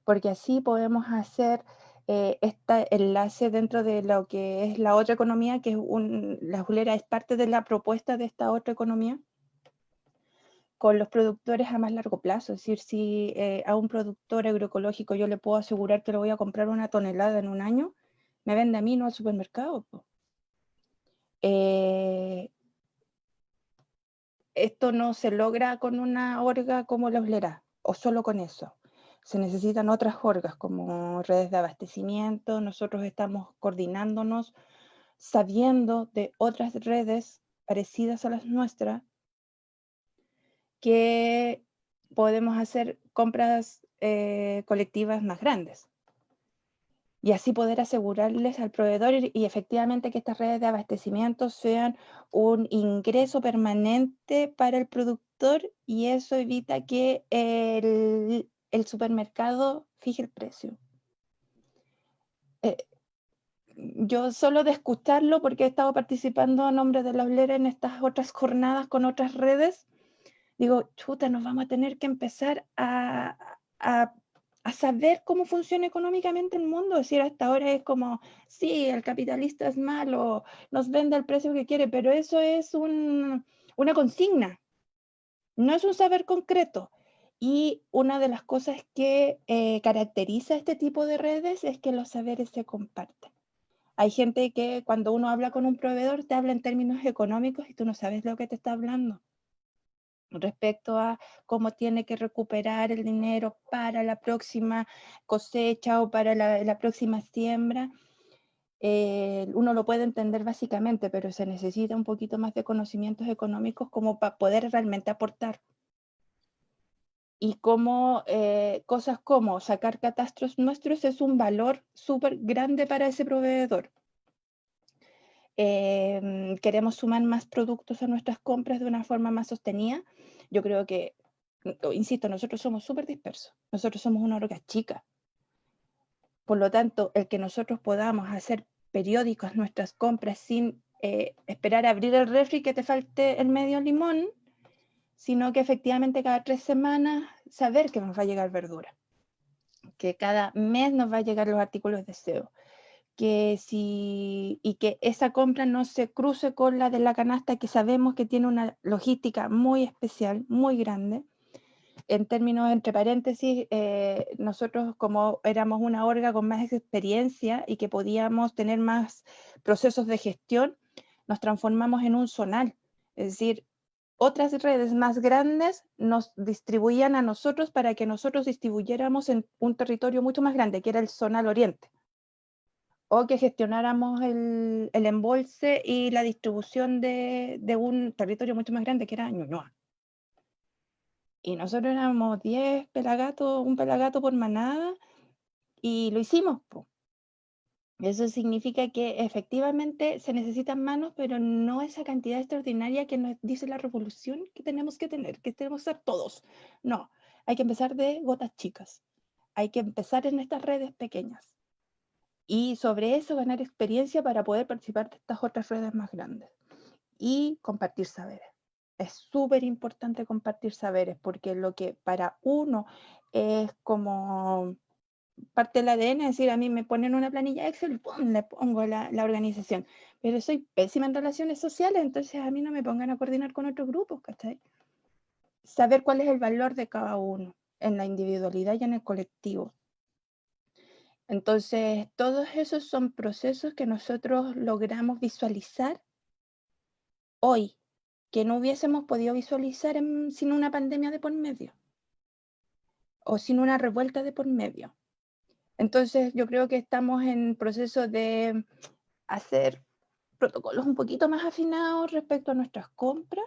Porque así podemos hacer este enlace dentro de lo que es la otra economía, que es la Uslera es parte de la propuesta de esta otra economía, con los productores a más largo plazo. Es decir, si a un productor agroecológico yo le puedo asegurar que le voy a comprar 1 tonelada en un año, me vende a mí, no al supermercado. Esto no se logra con una orga como la Uslera, o solo con eso. Se necesitan otras orgas como redes de abastecimiento. Nosotros estamos coordinándonos, sabiendo de otras redes parecidas a las nuestras, que podemos hacer compras colectivas más grandes. Y así poder asegurarles al proveedor y efectivamente que estas redes de abastecimiento sean un ingreso permanente para el productor, y eso evita que el supermercado fije el precio. Yo solo de escucharlo, porque he estado participando a nombre de la Uslera en estas otras jornadas con otras redes, digo, chuta, nos vamos a tener que empezar a saber cómo funciona económicamente el mundo. Es decir, hasta ahora es como, sí, el capitalista es malo, nos vende al precio que quiere, pero eso es una consigna, no es un saber concreto. Y una de las cosas que caracteriza este tipo de redes es que los saberes se comparten. Hay gente que cuando uno habla con un proveedor te habla en términos económicos y tú no sabes lo que te está hablando respecto a cómo tiene que recuperar el dinero para la próxima cosecha o para la próxima siembra. Uno lo puede entender básicamente, pero se necesita un poquito más de conocimientos económicos como para poder realmente aportar. Y como cosas como sacar catastros nuestros es un valor súper grande para ese proveedor. Queremos sumar más productos a nuestras compras de una forma más sostenida. Yo creo que, insisto, nosotros somos súper dispersos, nosotros somos una orga chica. Por lo tanto, el que nosotros podamos hacer periódicos nuestras compras sin esperar a abrir el refri que te falte el medio limón, sino que efectivamente cada 3 semanas saber que nos va a llegar verdura, que cada mes nos va a llegar los artículos de aseo, y que esa compra no se cruce con la de la canasta, que sabemos que tiene una logística muy especial, muy grande. En términos, entre paréntesis, nosotros como éramos una orga con más experiencia y que podíamos tener más procesos de gestión, nos transformamos en un zonal. Es decir, otras redes más grandes nos distribuían a nosotros para que nosotros distribuyéramos en un territorio mucho más grande, que era el zonal oriente, o que gestionáramos el embolse y la distribución de un territorio mucho más grande, que era Ñuñoa. Y nosotros éramos 10 pelagatos, un pelagato por manada, y lo hicimos, po. Eso significa que efectivamente se necesitan manos, pero no esa cantidad extraordinaria que nos dice la revolución que tenemos que tener, que tenemos que ser todos. No, hay que empezar de gotas chicas. Hay que empezar en estas redes pequeñas. Y sobre eso ganar experiencia para poder participar de estas otras redes más grandes. Y compartir saberes. Es súper importante compartir saberes, porque lo que para uno es como parte del ADN, es decir, a mí me ponen una planilla Excel y ¡pum! Le pongo la organización. Pero soy pésima en relaciones sociales, entonces a mí no me pongan a coordinar con otros grupos, ¿cachai? Saber cuál es el valor de cada uno en la individualidad y en el colectivo. Entonces, todos esos son procesos que nosotros logramos visualizar hoy, que no hubiésemos podido visualizar sin una pandemia de por medio o sin una revuelta de por medio. Entonces, yo creo que estamos en proceso de hacer protocolos un poquito más afinados respecto a nuestras compras,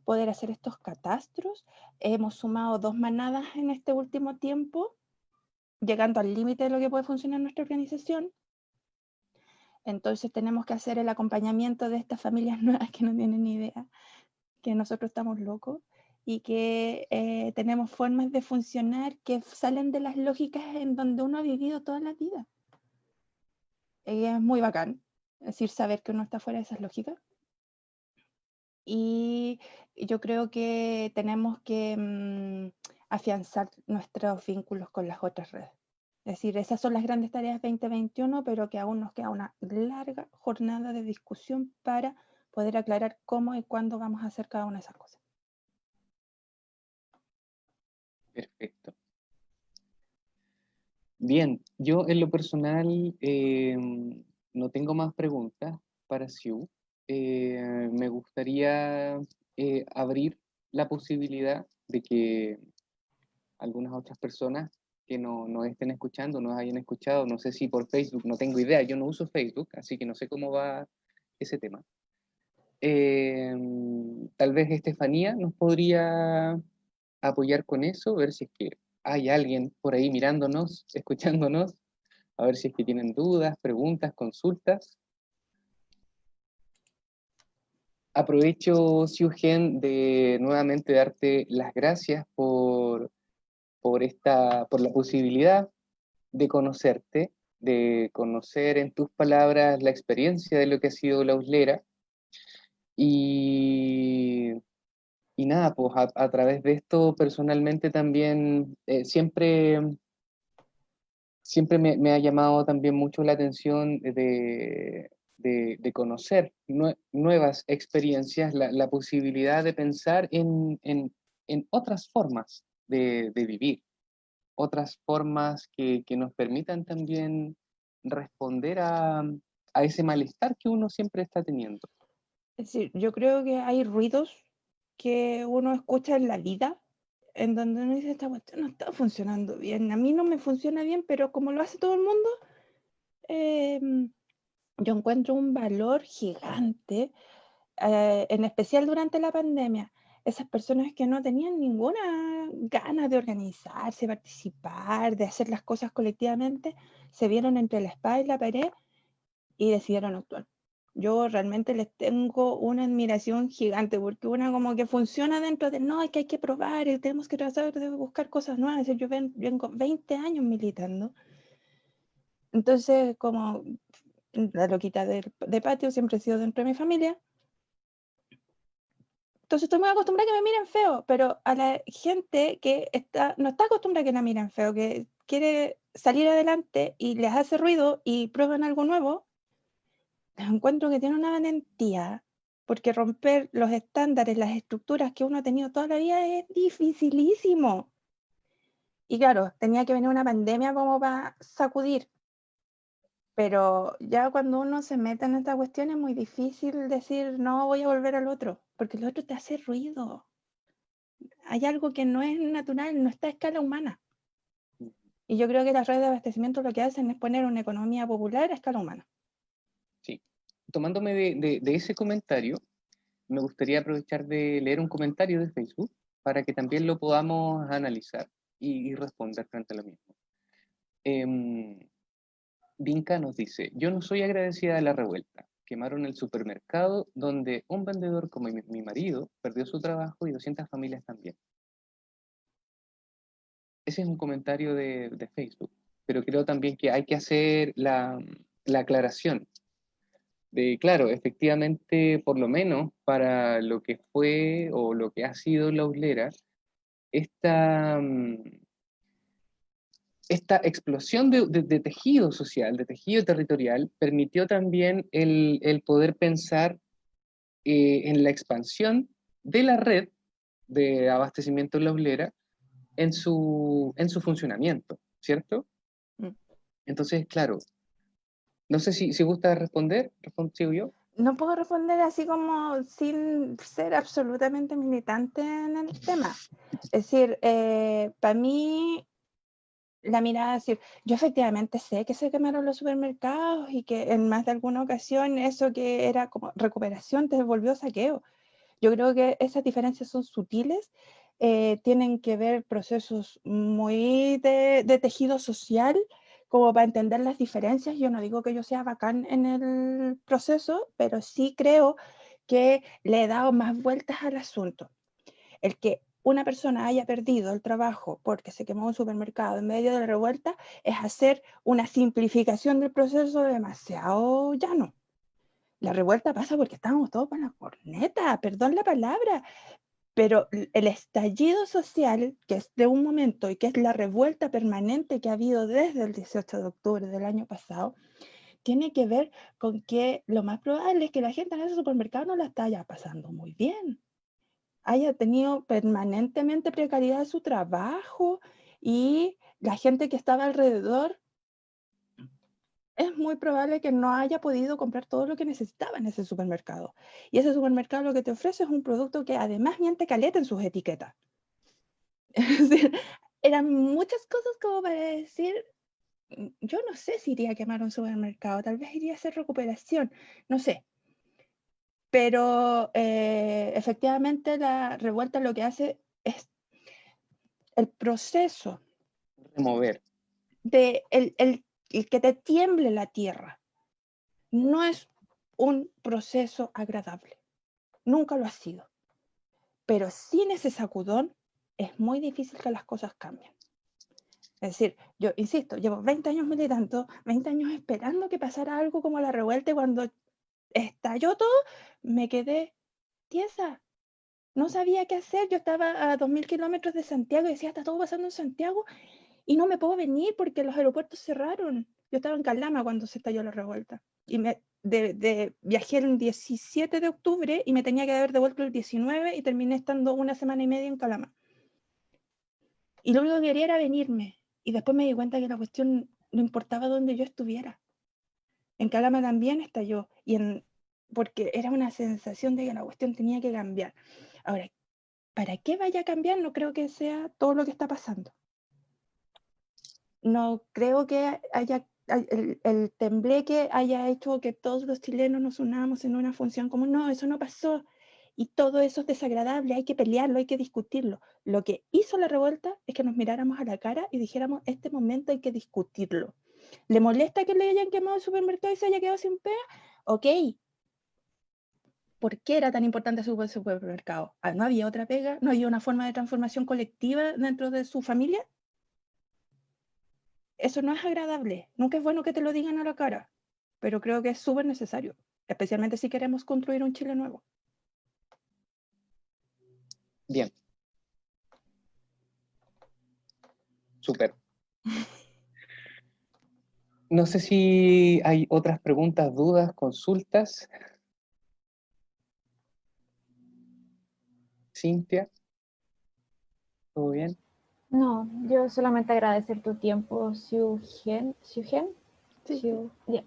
poder hacer estos catastros. Hemos sumado 2 manadas en este último tiempo, llegando al límite de lo que puede funcionar en nuestra organización. Entonces tenemos que hacer el acompañamiento de estas familias nuevas que no tienen ni idea, que nosotros estamos locos y que tenemos formas de funcionar que salen de las lógicas en donde uno ha vivido toda la vida. Es muy bacán, es decir, saber que uno está fuera de esas lógicas. Y yo creo que tenemos que afianzar nuestros vínculos con las otras redes. Es decir, esas son las grandes tareas 2021, pero que aún nos queda una larga jornada de discusión para poder aclarar cómo y cuándo vamos a hacer cada una de esas cosas. Perfecto. Bien, yo en lo personal no tengo más preguntas para Siu. Me gustaría abrir la posibilidad de que algunas otras personas que no estén escuchando, nos hayan escuchado, no sé si por Facebook, no tengo idea, yo no uso Facebook, así que no sé cómo va ese tema. Tal vez Estefanía nos podría apoyar con eso, ver si es que hay alguien por ahí mirándonos, escuchándonos, a ver si es que tienen dudas, preguntas, consultas. Aprovecho, Siugen, de nuevamente darte las gracias por la posibilidad de conocerte, de conocer en tus palabras la experiencia de lo que ha sido la uslera. Y, y nada, pues a través de esto personalmente también siempre me ha llamado también mucho la atención de conocer nuevas experiencias, la posibilidad de pensar en otras formas de vivir, otras formas que nos permitan también responder a ese malestar que uno siempre está teniendo. Es decir, yo creo que hay ruidos que uno escucha en la vida en donde uno dice, esta cuestión no está funcionando bien, a mí no me funciona bien, pero como lo hace todo el mundo, yo encuentro un valor gigante, en especial durante la pandemia. Esas personas que no tenían ninguna ganas de organizarse, participar, de hacer las cosas colectivamente, se vieron entre la espada y la pared y decidieron actuar. Yo realmente les tengo una admiración gigante porque una como que funciona dentro de, no, es que hay que probar y tenemos que tratar de buscar cosas nuevas. Yo vengo 20 años militando. Entonces, como la loquita de patio siempre he sido dentro de mi familia, entonces estoy muy acostumbrada a que me miren feo, pero a la gente que no está acostumbrada a que la miren feo, que quiere salir adelante y les hace ruido y prueban algo nuevo, encuentro que tiene una valentía, porque romper los estándares, las estructuras que uno ha tenido toda la vida es dificilísimo. Y claro, tenía que venir una pandemia como para sacudir, pero ya cuando uno se mete en esta cuestión es muy difícil decir, no, voy a volver al otro, porque el otro te hace ruido. Hay algo que no es natural, no está a escala humana. Y yo creo que las redes de abastecimiento lo que hacen es poner una economía popular a escala humana. Sí. Tomándome de ese comentario, me gustaría aprovechar de leer un comentario de Facebook para que también lo podamos analizar y responder frente a lo mismo. Vinca nos dice, yo no soy agradecida de la revuelta. Quemaron el supermercado donde un vendedor como mi marido perdió su trabajo y 200 familias también. Ese es un comentario de Facebook, pero creo también que hay que hacer la aclaración de, claro, efectivamente, por lo menos para lo que fue o lo que ha sido la Uslera, esta, esta explosión de tejido social, de tejido territorial, permitió también el poder pensar en la expansión de la red de abastecimiento en la Uslera en su funcionamiento, ¿cierto? Mm. Entonces, claro, no sé si gusta responder, sigo yo. No puedo responder así como sin ser absolutamente militante en el tema. Es decir, para mí, la mirada es decir, yo efectivamente sé que se quemaron los supermercados y que en más de alguna ocasión eso que era como recuperación te volvió saqueo. Yo creo que esas diferencias son sutiles, tienen que ver procesos muy de tejido social, como para entender las diferencias. Yo no digo que yo sea bacán en el proceso, pero sí creo que le he dado más vueltas al asunto. El que una persona haya perdido el trabajo porque se quemó un supermercado en medio de la revuelta es hacer una simplificación del proceso demasiado llano. La revuelta pasa porque estábamos todos para la corneta, perdón la palabra, pero el estallido social, que es de un momento y que es la revuelta permanente que ha habido desde el 18 de octubre del año pasado, tiene que ver con que lo más probable es que la gente en ese supermercado no la está ya pasando muy bien, haya tenido permanentemente precariedad de su trabajo y la gente que estaba alrededor es muy probable que no haya podido comprar todo lo que necesitaba en ese supermercado. Y ese supermercado lo que te ofrece es un producto que además miente caleta en sus etiquetas. Es decir, eran muchas cosas como para decir, yo no sé si iría a quemar un supermercado, tal vez iría a hacer recuperación, no sé. Pero efectivamente la revuelta lo que hace es el proceso Remover. de el que te tiemble la tierra. No es un proceso agradable. Nunca lo ha sido. Pero sin ese sacudón es muy difícil que las cosas cambien. Es decir, yo insisto, llevo 20 años militando, 20 años esperando que pasara algo como la revuelta y cuando estalló todo, me quedé tiesa. No sabía qué hacer. Yo estaba a 2000 kilómetros de Santiago y decía, está todo pasando en Santiago y no me puedo venir porque los aeropuertos cerraron. Yo estaba en Calama cuando se estalló la revuelta y viajé el 17 de octubre y me tenía que haber devuelto el 19 y terminé estando una semana y media en Calama. Y lo único que quería era venirme. Y después me di cuenta que la cuestión no importaba dónde yo estuviera. En Calama también estalló, porque era una sensación de que la cuestión tenía que cambiar. Ahora, ¿para qué vaya a cambiar? No creo que sea todo lo que está pasando. No creo que el tembleque haya hecho que todos los chilenos nos unamos en una función común. No, eso no pasó. Y todo eso es desagradable, hay que pelearlo, hay que discutirlo. Lo que hizo la revuelta es que nos miráramos a la cara y dijéramos, este momento hay que discutirlo. ¿Le molesta que le hayan quemado el supermercado y se haya quedado sin pega? Ok. ¿Por qué era tan importante su supermercado? ¿No había otra pega? ¿No había una forma de transformación colectiva dentro de su familia? Eso no es agradable. Nunca es bueno que te lo digan a la cara, pero creo que es súper necesario, especialmente si queremos construir un Chile nuevo. Bien. Súper. No sé si hay otras preguntas, dudas, consultas. Cintia, ¿todo bien? No, yo solamente agradecer tu tiempo, Xiugen. Sí. Ya.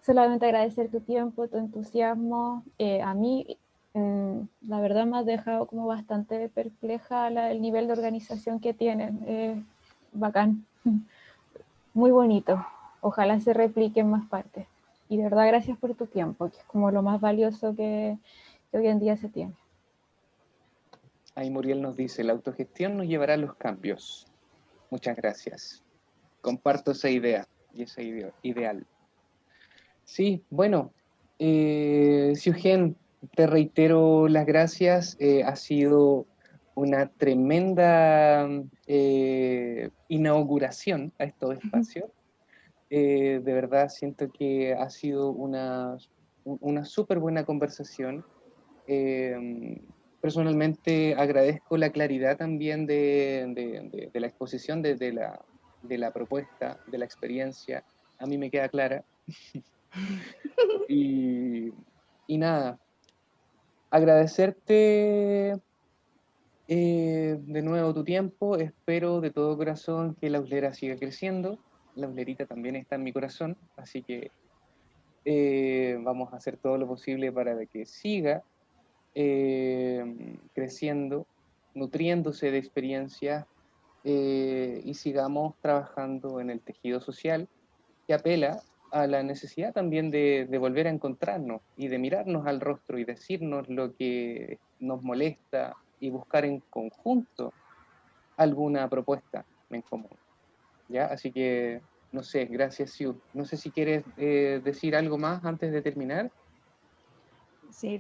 Solamente agradecer tu tiempo, tu entusiasmo. A mí, la verdad, me has dejado como bastante perpleja el nivel de organización que tienen. Bacán, muy bonito. Ojalá se replique en más partes. Y de verdad, gracias por tu tiempo, que es como lo más valioso que hoy en día se tiene. Ahí Muriel nos dice, la autogestión nos llevará a los cambios. Muchas gracias. Comparto esa idea. y ese ideal. Sí, bueno, Siugen, te reitero las gracias. Ha sido una tremenda inauguración a estos espacios. De verdad siento que ha sido una súper buena conversación. Personalmente agradezco la claridad también de la exposición, de la propuesta, de la experiencia. A mí me queda clara. Y, y nada, agradecerte de nuevo tu tiempo. Espero de todo corazón que la Uslera siga creciendo. La Uslerita también está en mi corazón, así que vamos a hacer todo lo posible para que siga creciendo, nutriéndose de experiencias y sigamos trabajando en el tejido social que apela a la necesidad también de volver a encontrarnos y de mirarnos al rostro y decirnos lo que nos molesta y buscar en conjunto alguna propuesta en común. ¿Ya? Así que, no sé, gracias, Siu. No sé si quieres decir algo más antes de terminar. Sí,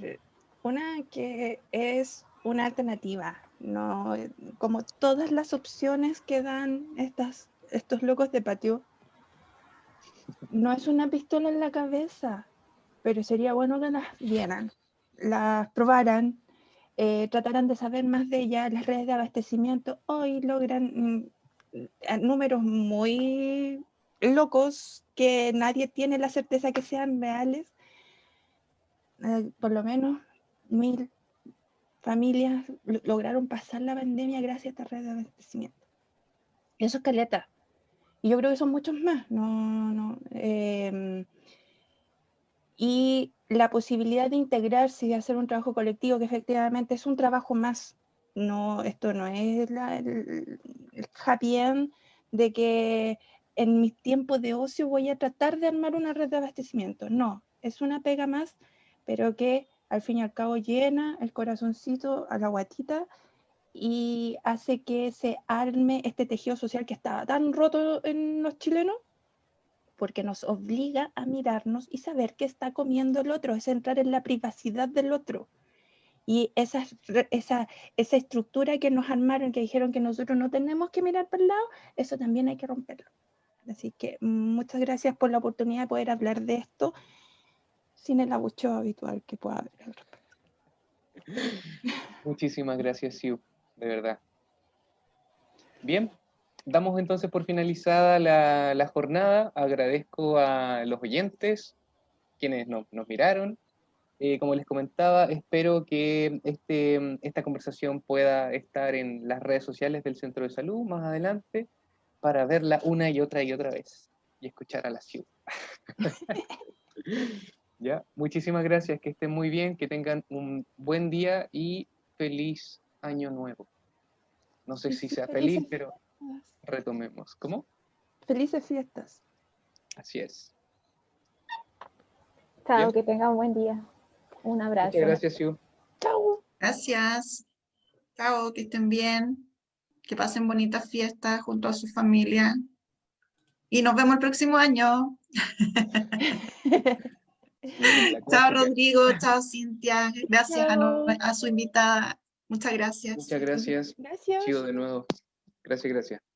una que es una alternativa, no como todas las opciones que dan estos locos de patio. No es una pistola en la cabeza, pero sería bueno que las vieran, las probaran, trataran de saber más de ellas. Las redes de abastecimiento hoy logran números muy locos que nadie tiene la certeza que sean reales. Por lo menos 1000 familias lograron pasar la pandemia gracias a esta red de abastecimiento. Eso es caleta. Y yo creo que son muchos más. Y la posibilidad de integrarse y de hacer un trabajo colectivo, que efectivamente es un trabajo más. No, esto no es el happy end de que en mis tiempos de ocio voy a tratar de armar una red de abastecimiento. No, es una pega más, pero que al fin y al cabo llena el corazoncito a la guatita y hace que se arme este tejido social que estaba tan roto en los chilenos, porque nos obliga a mirarnos y saber qué está comiendo el otro, es entrar en la privacidad del otro. Y esa estructura que nos armaron, que dijeron que nosotros no tenemos que mirar para el lado, eso también hay que romperlo. Así que muchas gracias por la oportunidad de poder hablar de esto sin el abucheo habitual que pueda haber al respecto. Muchísimas gracias, Siu, de verdad. Bien, damos entonces por finalizada la jornada. Agradezco a los oyentes, quienes nos miraron. Como les comentaba, espero que esta conversación pueda estar en las redes sociales del Centro de Salud más adelante para verla una y otra vez y escuchar a la Siu. ¿Ya? Muchísimas gracias, que estén muy bien, que tengan un buen día y feliz año nuevo. No sé si sea feliz, pero retomemos. ¿Cómo? Felices fiestas. Así es. Chao, Bien. que tengan un buen día. Un abrazo. Muchas gracias, Siu. Chau. Gracias. Chao, que estén bien. Que pasen bonitas fiestas junto a su familia. Y nos vemos el próximo año. La Chao, clásica. Rodrigo. Chao, Cintia. Gracias Chao. a su invitada. Muchas gracias. Muchas gracias. Gracias. Chido de nuevo. Gracias, gracias.